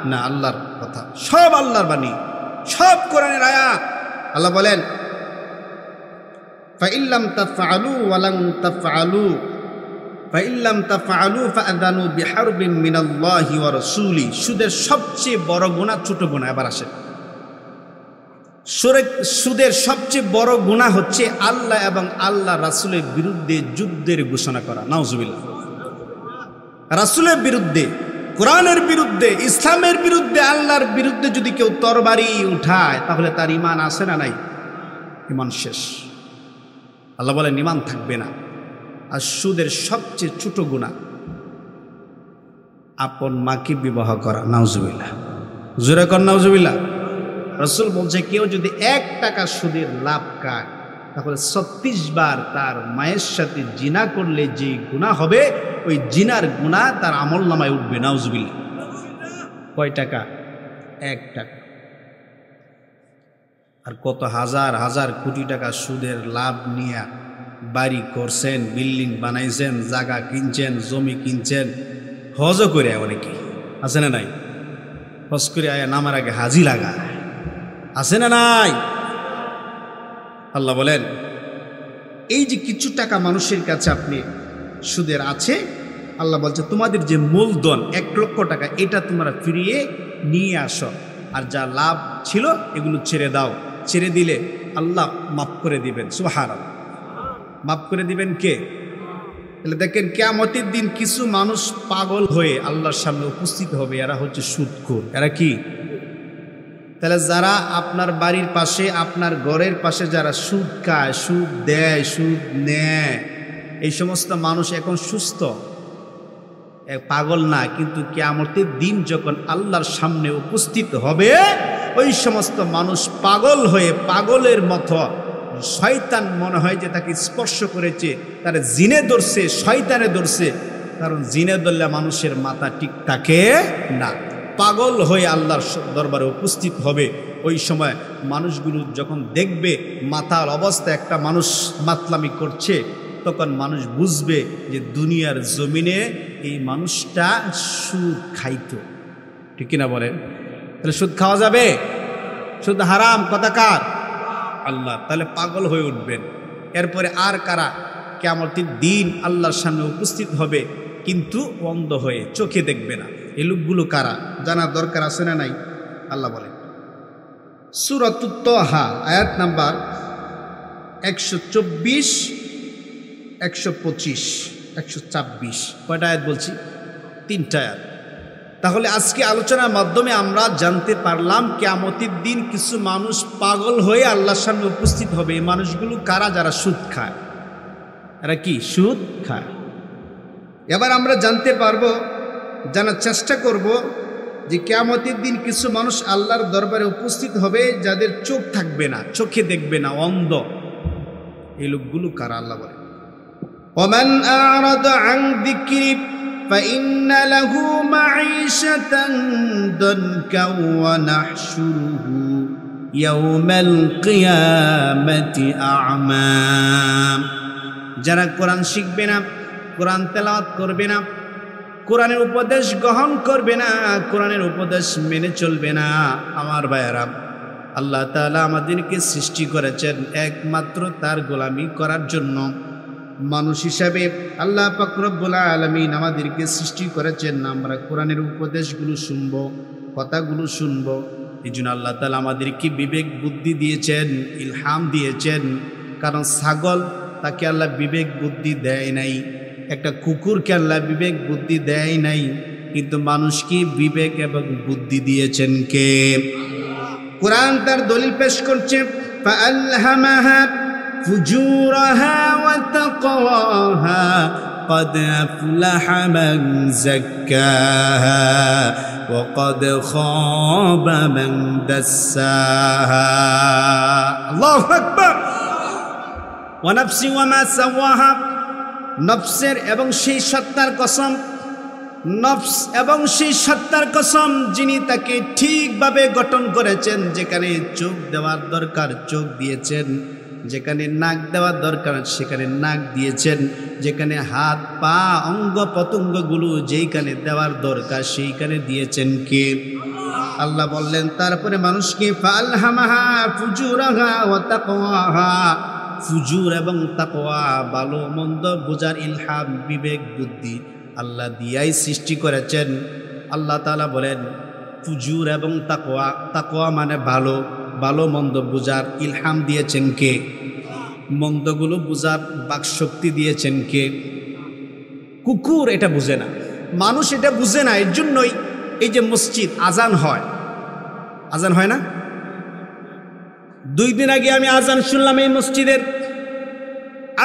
A: না আল্লাহর কথা? সব আল্লাহর বাণী, সব কোরআনের আয়াত। আল্লাহ বলেন ফাইল্লাম তাফআলু ওয়ালান তাফআলু ফাইল্লাম তাফআলু ফাআযানু বিহারবিন মিনাল্লাহি ওয়া রাসূলি। সুদের সবচেয়ে বড় গুনাহ ছোট গুনাহ। এবার আসেন, সুদের সবচেয়ে বড় গুনাহ হচ্ছে আল্লাহ এবং আল্লাহ রাসূলের বিরুদ্ধে যুদ্ধের ঘোষণা করা। নাউজুবিল্লাহ। রাসূলের বিরুদ্ধে, কোরআনের বিরুদ্ধে, ইসলামের বিরুদ্ধে, আল্লাহর বিরুদ্ধে যদি কেউ তরবারি উঠায় তাহলে তার ঈমান আছে না নাই? ঈমান শেষ। আল্লাহ বলেন ঈমান থাকবে না। আর সুদের সবচেয়ে ছোট গুনাহ আপন মাকে বিবাহ করা। নাউজুবিল্লাহ। জোরে কর নাউজুবিল্লাহ। রাসূল বলছে কেউ যদি 1 টাকা সুদের লাভ খায় তাহলে 36 বার তার মায়ের সাথে জিনা করলে যে গুনাহ হবে ওই জিনার গুনাহ তার আমলনামায় উঠবে। নাউজুবিল্লাহ। কয় টাকা? 1 টাকা। আর কত হাজার হাজার কোটি টাকা সুদের লাভ নিয়ে বাড়ি করছেন, বিল্ডিং বানাইছেন, জায়গা কিনছেন, জমি কিনছেন, হজও করে অনেকে। আছে না নাই? হজ করে আয়া নামার আগে হাজি লাগায়। আছে না নাই? আল্লাহ বলেন এই যে কিছু টাকা মানুষের কাছে আপনি সুদের আছে, আল্লাহ বলছে তোমাদের যে মূলধন 1 লক্ষ টাকা এটা তোমরা ফিরিয়ে নিয়ে আসো, আর যা লাভ ছিল এগুলো ছেড়ে দাও। ছেড়ে দিলে আল্লাহ মাফ করে দিবেন। সুবহানাল্লাহ, মাফ করে দিবেন কে? তাহলে দেখেন কিয়ামতের দিন কিছু মানুষ পাগল হয়ে আল্লাহর সামনে উপস্থিত হবে, এরা হচ্ছে সুদখোর। এরা কি? তাহলে যারা আপনার বাড়ির পাশে, আপনার ঘরের পাশে যারা সুদ খায়, সুদ দেয়, সুদ নেয়, এই সমস্ত মানুষ এখন সুস্থ, পাগল না, কিন্তু কিয়ামতের দিন যখন আল্লাহর সামনে উপস্থিত হবে ওই সমস্ত মানুষ পাগল হয়ে, পাগলের মতো শয়তান মনে হয় যে তাকে স্পর্শ করেছে, তার জিনে ধরছে, শয়তানে ধরছে। কারণ জিনে ধরলে মানুষের মাথা ঠিক থাকে না, পাগল হয়ে আল্লাহর দরবারে উপস্থিত হবে। ওই সময় মানুষগুলো যখন দেখবে মাথার অবস্থা একটা মানুষ মাতলামি করছে, তখন মানুষ বুঝবে যে দুনিয়ার জমিনে এই মানুষটা সুদ খাইতো। ঠিক কিনা বলেন? তাহলে সুদ খাওয়া যাবে? সুদ হারাম, কথাকার আল্লাহ। তাহলে পাগল হয়ে উঠবেন। এরপরে আর কারা কিয়ামতের দিন আল্লাহর সামনে উপস্থিত হবে কিন্তু অন্ধ হয়ে, চোখে দেখবে না? এই লোকগুলো কারা জানার দরকার আছে না নাই? আল্লাহ বলেন সূরাতুত তাহা আয়াত নাম্বার 124, 125, 126। কয়টা আয়াত বলছি? 3টা আয়াত। তাহলে আজকে আলোচনার মাধ্যমে আমরা জানতে পারলাম কিয়ামতের দিন কিছু মানুষ পাগল হয়ে আল্লাহর সামনে উপস্থিত হবে। এই মানুষগুলো কারা? যারা সুদ খায়। এরা কি? সুদ খায়। এবার আমরা জানতে পারবো, জানার চেষ্টা করব যে কিয়ামতের দিন কিছু মানুষ আল্লাহর দরবারে উপস্থিত হবে যাদের চোখ থাকবে না, চোখে দেখবে না, অন্ধ। এই লোকগুলো কারা? আল্লাহ বলে ওমান আরাদা আন যিকরি فإن له معيشة ضنكا ونحشره يوم القيامة أعمى। যারা কোরআন শিখবে না, কোরআন তেলাওয়াত করবে না, কোরআনের উপদেশ গ্রহণ করবে না, কোরআনের উপদেশ মেনে চলবে না, আমার ভাইয়েরা, আল্লাহ তাআলা আমাদেরকে সৃষ্টি করেছেন একমাত্র তার গোলামি করার জন্য। মানুষ হিসাবে আল্লাহ পাক রব্বুল আলামিন আমাদেরকে সৃষ্টি করেছেন আমরা কোরআনের উপদেশগুলো শুনবো, কথাগুলো শুনবো। এই জন্য আল্লাহ তাআলা আমাদেরকে বিবেক বুদ্ধি দিয়েছেন, ইলহাম দিয়েছেন। কারণ ছাগল, তাকে আল্লাহ বিবেক বুদ্ধি দেয় নাই, একটা কুকুরকে আল্লাহ বিবেক বুদ্ধি দেয় নাই, কিন্তু মানুষকে বিবেক এবং বুদ্ধি দিয়েছেন কে? কোরআন তার দলিল পেশ করছে ফাআলহামাহা ফুজুরাহা ওয়া তাকওয়াহা قد أفلح من زكاها وقد خاب من دساها الله أكبر ونفس وما سواها নফসের এবং সেই সত্তার কসম, নফস এবং সেই সত্তার কসম যিনি তাকে ঠিকভাবে গঠন করেছেন। যেখানে চোখ দেওয়ার দরকার চোখ দিয়েছেন, যেখানে নাক দেওয়ার দরকার সেখানে নাক দিয়েছেন, যেখানে হাত পা অঙ্গ প্রত্যঙ্গগুলো যেইখানে দেওয়ার দরকার সেইখানে দিয়েছেন কে? আল্লাহ বললেন তারপরে মানুষকে ফাআলহামাহা ফুজুরাহা ওয়া তাকওয়াহা, ফুজুর এবং তাকওয়া, ভালো মন্দ বোঝার ইলহাম, বিবেক বুদ্ধি আল্লাহ দিয়াই সৃষ্টি করেছেন। আল্লাহ তাআলা বলেন ফুজুর এবং তাকওয়া, তাকওয়া মানে ভালো, ভালো মন্দ বোঝার ইলহাম দিয়েছেন কে? মন্দগুলো বোঝার বাকশক্তি দিয়েছেন কে? কুকুর এটা বুঝে না, মানুষ এটা বুঝে না। এর জন্যই এই যে মসজিদ আজান হয়, আজান হয় না? 2 দিন আগে আমি আজান শুনলাম এই মসজিদের।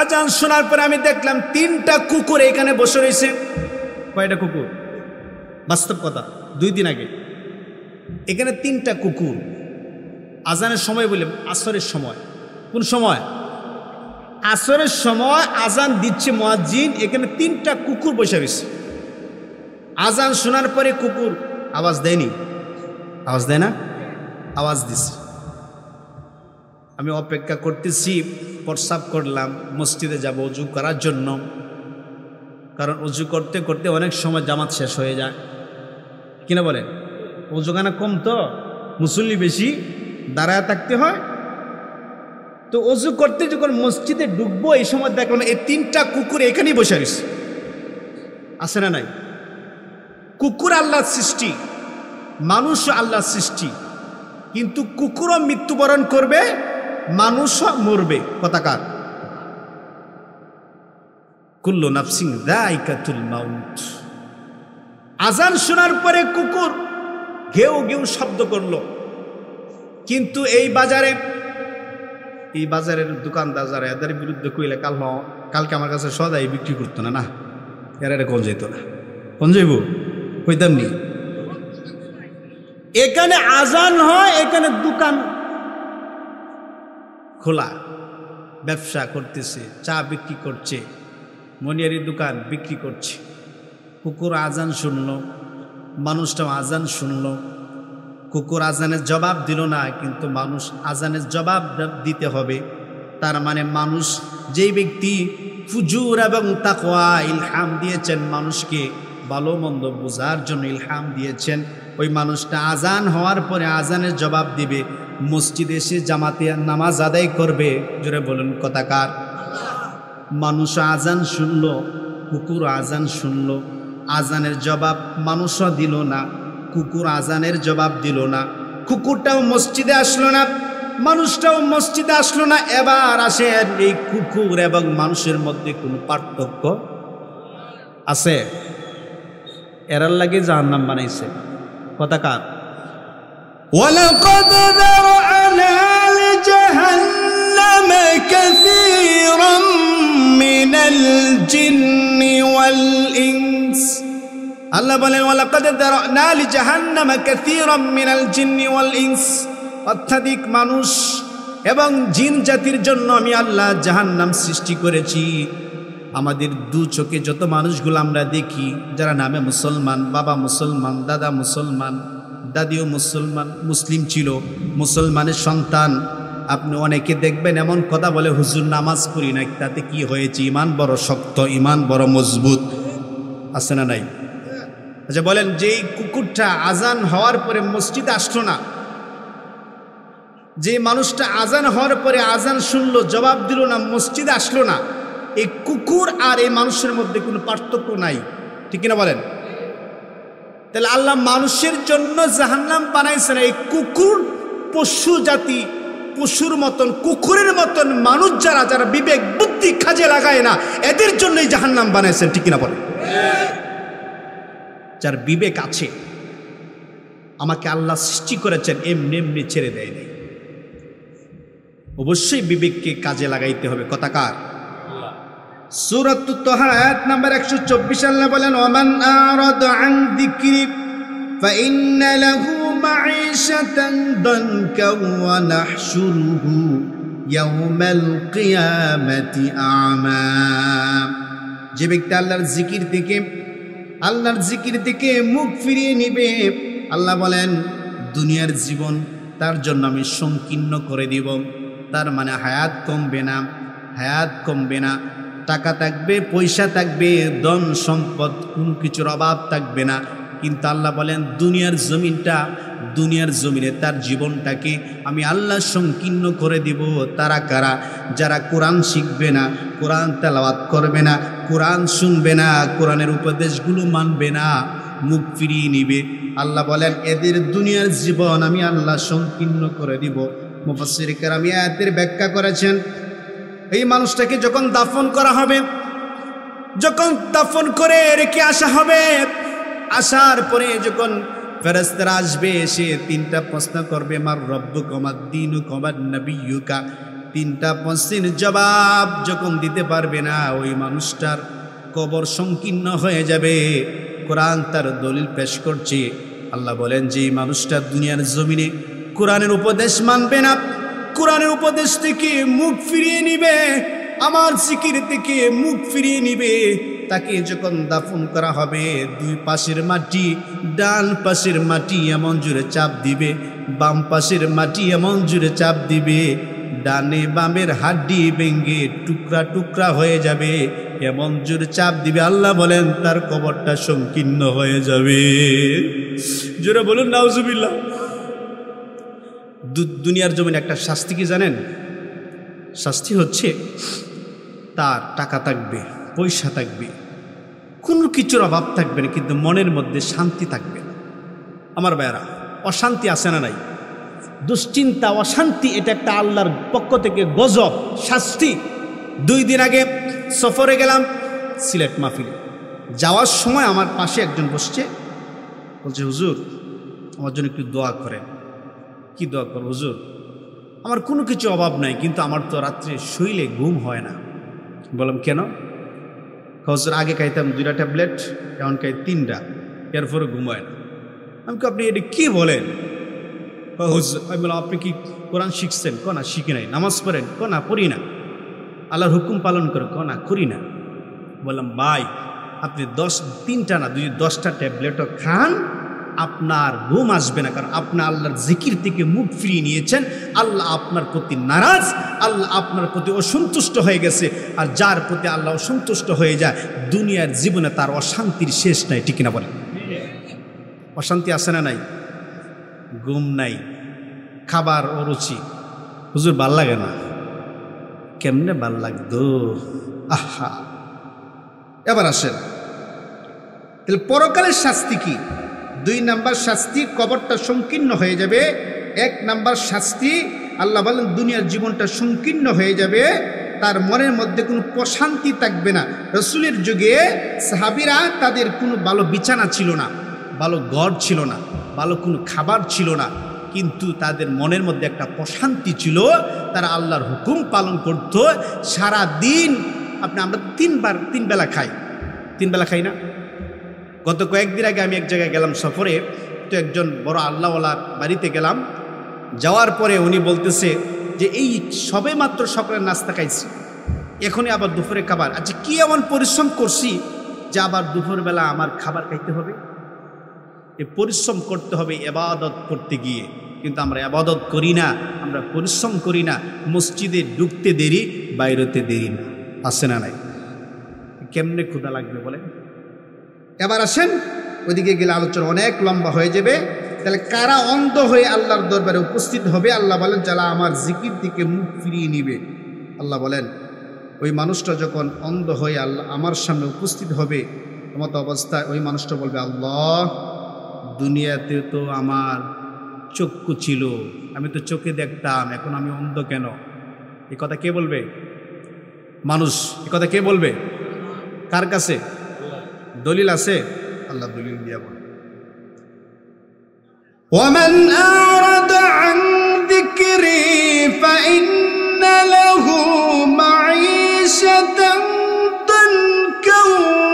A: আজান শোনার পরে আমি দেখলাম 3টা কুকুর এখানে বসে রয়েছে। কয়টা কুকুর? বাস্তব কথা, 2 দিন আগে এখানে 3টা কুকুর। আজানের সময় বলে আসরের সময়। কোন সময়? আসরের সময় আজান দিচ্ছে মুয়াজ্জিন, এখানে 3টা কুকুর বসে রয়েছে। আজান শোনার পরে কুকুর আওয়াজ দেয়নি? আওয়াজ দেয় না? আওয়াজ দিছে। আমি অপেক্ষা করতেছি, প্রস্রাব করলাম, মসজিদে যাব ওযু করার জন্য। কারণ ওযু করতে করতে অনেক সময় জামাত শেষ হয়ে যায়, কিনা বলেন? ওযুখানা কম তো, মুসল্লি বেশি, দাঁড়ায় থাকতে হয়। তো অজু করতে যখন মসজিদে ঢুকবো এই সময় দেখলাম এই 3টা কুকুর এখানেই বসে রয়েছে, আছে না নাই? কুকুর আল্লাহর সৃষ্টি, মানুষও আল্লাহর সৃষ্টি, কিন্তু কুকুরও মৃত্যুবরণ করবে, মানুষও মরবে। কথাকার কুল্লু নাফসিন যায়কাতুল মাউত। আজান শোনার পরে কুকুর ঘেউ ঘেউ শব্দ করলো, কিন্তু এই বাজারের দোকানদার যারা এদের বিরুদ্ধে কইলে কালকে আমার কাছে সদাই বিক্রি করতো না, এরা কোন যাইতো না, কোন যাইব কইতাম নি। এখানে আজান হয়, এখানে দোকান খোলা, ব্যবসা করতেছে, চা বিক্রি করছে, মনিয়ারি দোকান বিক্রি করছে। কুকুর আজান শুনলো, মানুষটাও আজান শুনলো। কুকুর আজানের জবাব দিল না, কিন্তু মানুষ আজানের জবাব দিতে হবে। তার মানে মানুষ, যেই ব্যক্তি ফুজুর এবং তাকওয়া ইলহাম দিয়েছেন, মানুষকে ভালো মন্দ বোঝার জন্য ইলহাম দিয়েছেন, ওই মানুষটা আজান হওয়ার পরে আজানের জবাব দিবে, মসজিদে এসে জামাতে নামাজ আদায় করবে। জোরে বলুন কথাকার। মানুষ আজান শুনলো, কুকুর আজান শুনলো, আজানের জবাব মানুষও দিল না, কুকুর আজানের জবাব দিল না। কুকুরটাও মসজিদে আসলো না, মানুষটাও মসজিদে আসলো না। এবার আসেন, এই কুকুর এবং মানুষের মধ্যে কোনো পার্থক্য আছে? এরার লাগে জাহান্নাম বানাইছে। কথাকার ওয়ালাকাদ যারআনা লিজাহান্নামা কাসীরাম মিনাল জিন্নি ওয়াল ইনস। আল্লাহ বলেন ওয়ালাকাদ যারআনা লিজাহান্নামা কাসীরাম মিনাল জিন্নি ওয়াল ইনস। অত্যাধিক মানুষ এবং জিন জাতির জন্য আমি আল্লাহ জাহান্নাম সৃষ্টি করেছি। আমাদের দু চোখে যত মানুষগুলো আমরা দেখি, যারা নামে মুসলমান, বাবা মুসলমান, দাদা মুসলমান, দাদিও মুসলিম ছিল, মুসলমানের সন্তান, আপনি অনেকে দেখবেন এমন কথা বলে, হুজুর নামাজ পড়ি না, তাতে কি হয়েছে? ইমান বড় শক্ত, ইমান বড় মজবুত, আছে না নাই? আচ্ছা বলেন, যেই কুকুরটা আজান হওয়ার পরে মসজিদে আসলো না, যে মানুষটা আজান হওয়ার পরে আজান শুনলো, জবাব দিল না, মসজিদে আসলো না, এই কুকুর আর এই মানুষের মধ্যে কোনো পার্থক্য নাই, ঠিক কিনা বলেন? তাহলে আল্লাহ মানুষের জন্য জাহান্নাম বানাইছে না। এই কুকুর পশু জাতি, পশুর মতন, কুকুরের মতন মানুষ যারা যারা বিবেক বুদ্ধি কাজে লাগায় না, এদের জন্যই জাহান্নাম বানাইছেন, ঠিক কিনা বলেন? যার বিবেক আছে, আমাকে আল্লাহ সৃষ্টি করেছেন, এমনি এমনি ছেড়ে দেয় নাই, অবশ্যই বিবেককে কাজে লাগাইতে হবে। কথাকার সূরাত তাহা আয়াত নাম্বার 124 আল্লাহ বলেন, ওয়ামান আরাদা আন যিকরি ফাইন্না লাহু মাঈশাতান দানকা ওয়া নাহশুরুহু ইয়াওমাল কিয়ামাতি আ'মা। যে ব্যক্তি আল্লাহর জিকির থেকে মুখ ফিরিয়ে নিবে, আল্লাহ বলেন দুনিয়ার জীবন তার জন্য আমি সংকীর্ণ করে দিব। তার মানে হায়াত কমবে না, টাকা থাকবে, পয়সা থাকবে, ধন সম্পদ, কোনো কিছুর অভাব থাকবে না। কিন্তু আল্লাহ বলেন দুনিয়ার জমিনে তার জীবনটাকে আমি আল্লাহ সংকীর্ণ করে দিব। তারা কারা? যারা কোরআন শিখবে না, কোরআন তেলাওয়াত করবে না, কোরআন শুনবে না, কোরআনের উপদেশগুলো মানবে না, মুখ ফিরিয়ে নিবে। আল্লাহ বলেন এদের দুনিয়ার জীবন আমি আল্লাহ সংকীর্ণ করে দিব। মুফাসসির কেরাম আয়াতের ব্যাখ্যা করেছেন, এই মানুষটাকে যখন দাফন করা হবে, যখন দাফন করে রেখে আসা হবে, আসার পরে যখন ফেরেশতারা আসবে, এসে 3টা প্রশ্ন করবে, মার রব্বুকা ওয়া দীনুকা ওয়া নবিয়্যুকা। 3টা প্রশ্নের জবাব যখন দিতে পারবে না, ওই মানুষটার কবর সংকীর্ণ হয়ে যাবে। কোরআন তার দলিল পেশ করছে। আল্লাহ বলেন যে এই মানুষটা দুনিয়ার জমিনে কোরআনের উপদেশ মানবে না, কোরআনের উপদেশ থেকে মুখ ফিরিয়ে নিবে, আমার জিকির থেকে মুখ ফিরিয়ে নিবে, তাকে যখন দাফন করা হবে, 2 পাশের মাটি, ডান পাশের মাটি এমন জোরে চাপ দিবে, বাম পাশের মাটি এমন জোরে চাপ দিবে, ডানে বামের হাড্ডি ভেঙে টুকরা টুকরা হয়ে যাবে, এমন জোরে চাপ দিবে। আল্লাহ বলেন তার কবরটা সংকীর্ণ হয়ে যাবে। জোরে বলুন নাউজুবিল্লাহ। দুনিয়ার জমিনে একটা শাস্তি কি জানেন? শাস্তি হচ্ছে তার টাকা থাকবে, পয়সা থাকবে, কোনো কিছুর অভাব থাকবে না, কিন্তু মনের মধ্যে শান্তি থাকবে না। আমার ভাইয়েরা, অশান্তি আছে না নাই? দুশ্চিন্তা, অশান্তি, এটা একটা আল্লাহর পক্ষ থেকে গজব, শাস্তি। 2 দিন আগে সফরে গেলাম সিলেট মাহফিলে। যাওয়ার সময় আমার পাশে একজন বসছে, বলছে হুজুর আমার জন্য একটু দোয়া করেন। কি দোয়া করব হুজুর? আমার কোনো কিছু অভাব নাই, কিন্তু আমার তো রাত্রে শুইলে ঘুম হয় না। বললাম কেন? হুজুর আগে খাইতাম 2টা ট্যাবলেট, এখন খাই 3টা, এরপরে ঘুম হয় না। আমি আপনি এটা কি বলেন? হুজুর আমি বললাম আপনি কি কোরআন শিখছেন? না শিখি নাই। নামাজ পড়েন? না পড়ি না। আল্লাহর হুকুম পালন করে? না করি না। বললাম ভাই আপনি 3টা না 10টা ট্যাবলেটও খান, আপনার ঘুম আসবে না, কারণ আপনি আল্লাহর জিকির থেকে মুখ ফিরিয়ে নিয়েছেন। আল্লাহ আপনার প্রতি নারাজ, আল্লাহ আপনার প্রতি অসন্তুষ্ট হয়ে গেছে। আর যার প্রতি আল্লাহ অসন্তুষ্ট হয়ে যায়, দুনিয়ার জীবনে তার অশান্তির শেষ নাই। ঠিক কিনা বলেন? অশান্তি আছে না নাই? ঘুম নাই, খাবার অরুচি, হুজুর ভাল লাগে না। কেমনে ভাল লাগতো? আহা। এবার আসেন, তাহলে পরকালের শাস্তি কি? 2 নাম্বার শাস্তি, কবরটা সংকীর্ণ হয়ে যাবে। 1 নাম্বার শাস্তি, আল্লাহ বলেন দুনিয়ার জীবনটা সংকীর্ণ হয়ে যাবে, তার মনের মধ্যে কোনো প্রশান্তি থাকবে না। রসুলের যুগে সাহাবীরা, তাদের কোনো ভালো বিছানা ছিল না, ভালো ঘর ছিল না, ভালো কোনো খাবার ছিল না, কিন্তু তাদের মনের মধ্যে একটা প্রশান্তি ছিল। তারা আল্লাহর হুকুম পালন করত সারা দিন। আমরা 3 বেলা খাই, 3 বেলা খাই না? গত কয়েকদিন আগে আমি এক জায়গায় গেলাম সফরে, তো একজন বড় আল্লাহওয়ালার বাড়িতে গেলাম। যাওয়ার পরে উনি বলতেছে যে এই সবে মাত্র সকালের নাস্তা খাইছি, এখনই আবার দুপুরে খাবার। আচ্ছা কি এমন পরিশ্রম করছি যে আবার দুপুরবেলা আমার খাবার খাইতে হবে? এই পরিশ্রম করতে হবে ইবাদত করতে গিয়ে, কিন্তু আমরা ইবাদত করি না, আমরা পরিশ্রম করি না। মসজিদে ঢুকতে দেরি, বাইরেতে দেরি না, আসে না নাই? কেমনে ক্ষুধা লাগবে বলেন? এবার আসেন, ওইদিকে গেলে আলোচনা অনেক লম্বা হয়ে যাবে। তাহলে কারা অন্ধ হয়ে আল্লাহর দরবারে উপস্থিত হবে? আল্লাহ বলেন যারা আমার জিকির দিকে মুখ ফিরিয়ে নিবে। আল্লাহ বলেন ওই মানুষটা যখন অন্ধ হয়ে আল্লাহ আমার সামনে উপস্থিত হবে, এমত অবস্থায় ওই মানুষটা বলবে আল্লাহ দুনিয়াতে তো আমার চক্ষু ছিল, আমি তো চোখে দেখতাম, এখন আমি অন্ধ কেন? এ কথা কে বলবে? মানুষ। এ কথা কে বলবে? কার কাছে দলিল আছে? আল্লাহ দলিল দিয়া বলে ومن أعرض عن ذكري فإن له معيشة ضنكا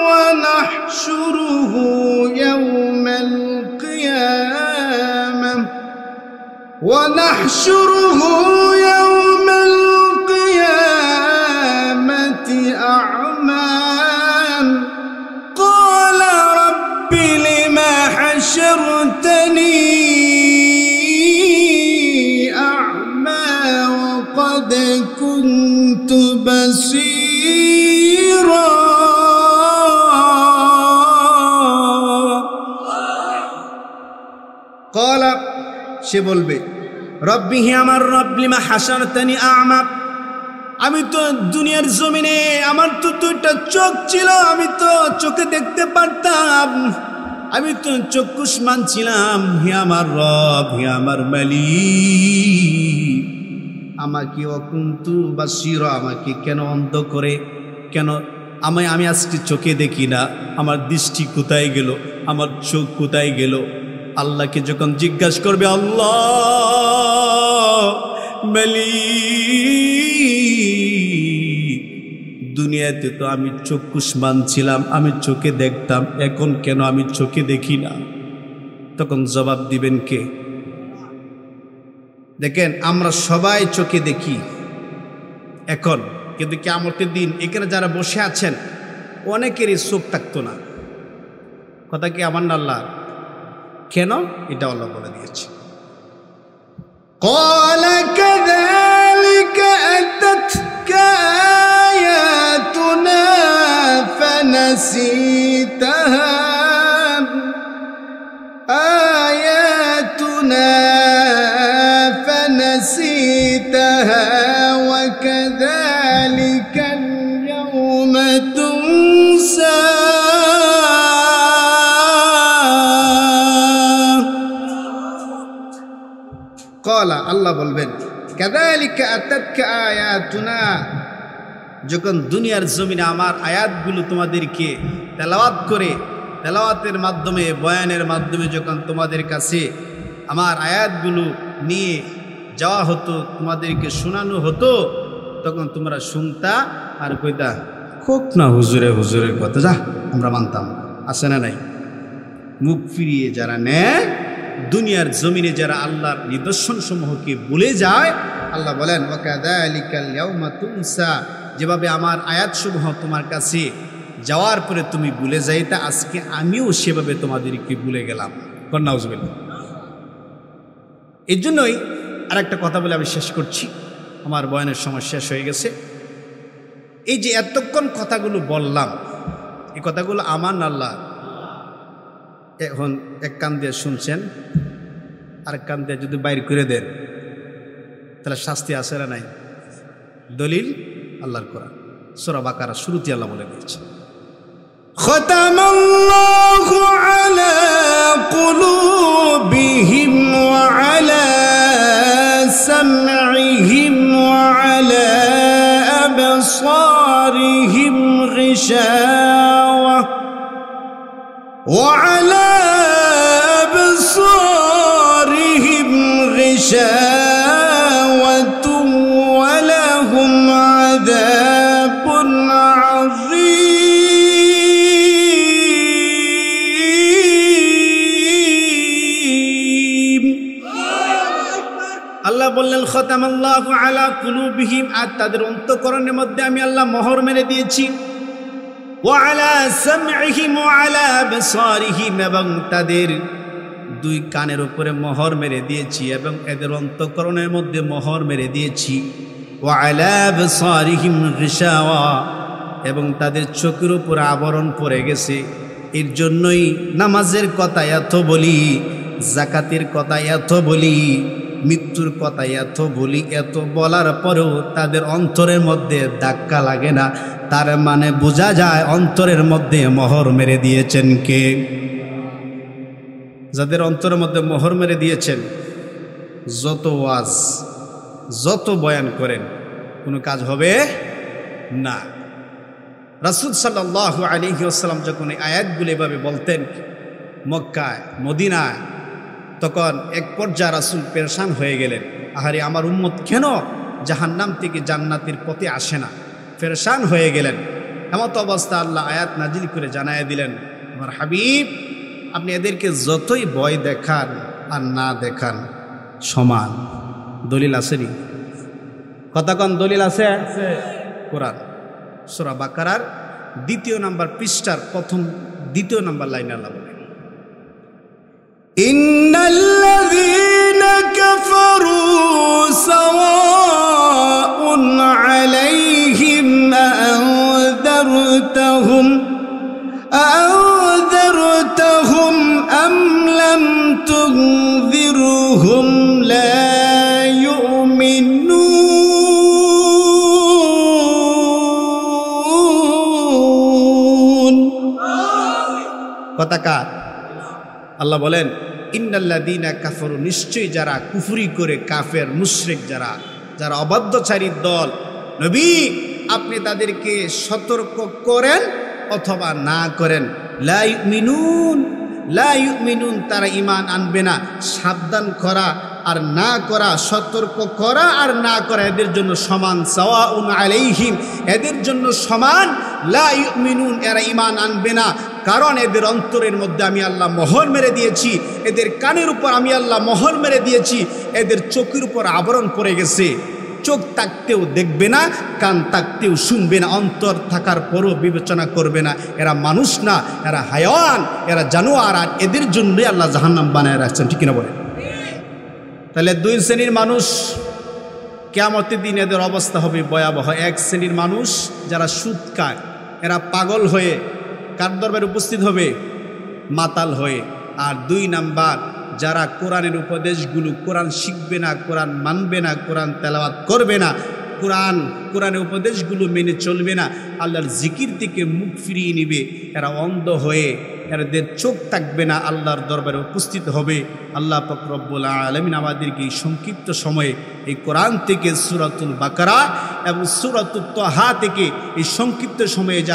A: ونحشره يوم القيامة أعمى قال رب لم حشرتني أعمى وقد كنت بصيرا قال সে বলবে রব্বি হে আমার রব লিমা হাসারতানি আ'মা, আমি তো দুনিয়ার জমিনে আমার তো 2টা চোখ ছিল, আমি তো চোখে দেখতে পারতাম, আমি তো চক্ষুষ্মান ছিলাম। হে আমার রব, হে আমার মালিক, আমাকে অকুন্তু বাসীরা, আমাকে কেন অন্ধ করে, কেন আমি আজকে চোখে দেখি না? আমার দৃষ্টি কোথায় গেল? আমার চোখ কোথায় গেল? আল্লাহকে যখন জিজ্ঞাসা করবে আল্লাহ মালিক দুনিয়াতে তো আমি চক্ষুষ্মান ছিলাম, আমি চোখে দেখতাম, এখন কেন আমি চোখে দেখি না? তখন জবাব দিবেন কে? দেখেন আমরা সবাই চোখে দেখি এখন, কিন্তু কিয়ামতের দিন এখানে যারা বসে আছেন অনেকেরই চোখ থাকতো না। কথা কি আমার না আল্লাহ? কেন? এটা আল্লাহ বলে দিয়েছে। قال كذلك أتتك آياتنا فنسيتها وكذلك ক্বালা আল্লাহ বলবেন কাযালিকা আতাতকা আয়াতুনা, যখন দুনিয়ার জমিনে আমার আয়াতগুলো তোমাদেরকে তেলাওয়াত করে, তেলাওয়াতের মাধ্যমে, বয়ানের মাধ্যমে যখন তোমাদের কাছে আমার আয়াতগুলো নিয়ে যাওয়া হতো, তোমাদেরকে শোনানো হতো, তখন তোমরা শুনতা আর কইতা হোক না হুজুরের কথা, যা আমরা মানতাম। আছে না নাই? মুখ ফিরিয়ে যারা নেয়, দুনিয়ার জমিনে যারা আল্লাহর নিদর্শন সমূহকে ভুলে যায়, আল্লাহ বলেন ওয়াকাযালিকাল ইয়াউমা তুনসা, যেভাবে আমার আয়াতসমূহ তোমার কাছে যাওয়ার পরে তুমি ভুলে যাইতা, আজকে আমিও সেভাবে তোমাদেরকে ভুলে গেলাম। নাউজুবিল্লাহ। এই জন্যই আর একটা কথা বলে আমি শেষ করছি, আমার বয়ানের সময় শেষ হয়ে গেছে। এই যে এতক্ষণ কথাগুলো বললাম, এই কথাগুলো আমার আল্লাহ, এখন এক কান দিয়ে শুনছেন, আরেক কান দিয়ে যদি বাইর করে দেন তাহলে শাস্তি আছে না নাই? দলিল আল্লাহর কোরআন, সূরা বাকারা শুরুতে আল্লাহ বলে দিয়েছে খাতামাল্লাহু আলা কুলুবিহিম ওয়া আলা সামঈহিম ওয়া আলা আবসারিহিম গিশাওয়া ওয়া আলা আবসারিহিম গিশাওয়াতু ওয়া লাহুম আযাবুন আযীম। আল্লাহ বললেন খাতামাল্লাহু আলা কুলুবিহিম, আর তাদের অন্তঃকরণের মধ্যে আমি আল্লাহ মোহর মেরে দিয়েছি, ওয়া আলা সামঈহিম ওয়া আলা আবসারিহিম, এবং তাদের দুই কানের উপরে মোহর মেরে দিয়েছি এবং এদের অন্তঃকরণের মধ্যে মোহর মেরে দিয়েছি, ওয়া আলা আবসারিহিম গিশাওয়া, এবং তাদের চোখের উপর আবরণ পড়ে গেছে। এর জন্যই নামাজের কথা এত বলি, যাকাতের কথা এত বলি, মৃত্যুর কথা এত বলি, এত বলার পরেও তাদের অন্তরের মধ্যে ধাক্কা লাগে না। তার মানে বোঝা যায় অন্তরের মধ্যে মোহর মেরে দিয়েছেন কে? যাদের অন্তরের মধ্যে মোহর মেরে দিয়েছেন, যত ওয়াজ, যত বয়ান করেন কোনো কাজ হবে না। রাসূল সাল্লাল্লাহু আলাইহি ওয়াসাল্লাম যখন এই আয়াতগুলো এভাবে বলতেন মক্কায়, মদিনায়, তখন এক পর্যায়ে রাসূল পেরেশান হয়ে গেলেন, আহারে আমার উম্মত কেন জাহান্নাম থেকে জান্নাতের পথে আসে না? পেরেশান হয়ে গেলেন। এমত অবস্থা আল্লাহ আয়াত নাজিল করে জানায় দিলেন, আমার হাবিব, আপনি এদেরকে যতই ভয় দেখান আর না দেখান সমান। দলিল আসেনি? কতক্ষণ দলিল আছে? কোরআন সূরা বাকারার 2 নম্বর পৃষ্ঠার দ্বিতীয় নম্বর লাইনে আল্লাহ বলেন ইন্নাল্লাযীনা কাফারু সাওয়াউন আলাইহিম আ'আনযারতাহুম আম লাম তুনযিরহুম লা ইউমিনুন। কথাকার আল্লাহ বলেন ইন্নাল্লাযীনা কাফারু, নিশ্চয়ই যারা কুফরি করে, কাফের মুশরিক, যারা অবাধ্যচারীর দল, নবী আপনি তাদেরকে সতর্ক করেন অথবা না করেন। লা ইউমিনুন, তারা ঈমান আনবে না। সাবধান করা আর না করা, সতর্ক করা আর না করা এদের জন্য সমান। সাওয়াউন আলাইহিম, এদের জন্য সমান। লা ইউমিনুন, এরা ঈমান আনবে না, কারণ এদের অন্তরের মধ্যে আমি আল্লাহ মোহর মেরে দিয়েছি, এদের কানের উপর আমি আল্লাহ মোহর মেরে দিয়েছি, এদের চোখের উপর আবরণ পড়ে গেছে। চোখ তাকতেও দেখবে না, কান তাকতেও শুনবে না, অন্তর থাকার পরও বিবেচনা করবে না। এরা মানুষ না, এরা হায়াওয়ান, এরা জানোয়ার, আর এদের জন্যই আল্লাহ জাহান্নাম বানায় রাখছেন। ঠিক কিনা বলে? তাহলে দুই শ্রেণীর মানুষ কিয়ামতের দিন এদের অবস্থা হবে ভয়াবহ। এক শ্রেণীর মানুষ যারা সুদ খায়, এরা পাগল হয়ে কার দরবারে উপস্থিত হবে? মাতাল হয়ে। আর 2 নাম্বার যারা কোরআনের উপদেশগুলো, কোরআন শিখবে না, কোরআন মানবে না, কোরআন তেলাওয়াত করবে না, কোরআনের উপদেশগুলো মেনে চলবে না, আল্লাহর জিকির থেকে মুখ ফিরিয়ে নিবে, এরা অন্ধ হয়ে এদের চোখ থাকবে না, আল্লাহর দরবারে উপস্থিত হবে। আল্লাহ পাক রব্বুল আলামিন আমাদেরকে এই সংক্ষিপ্ত সময়ে এই কোরআন থেকে সূরাতুল বাকারা এবং সূরাতুত তাহা থেকে এই সংক্ষিপ্ত সময়ে যা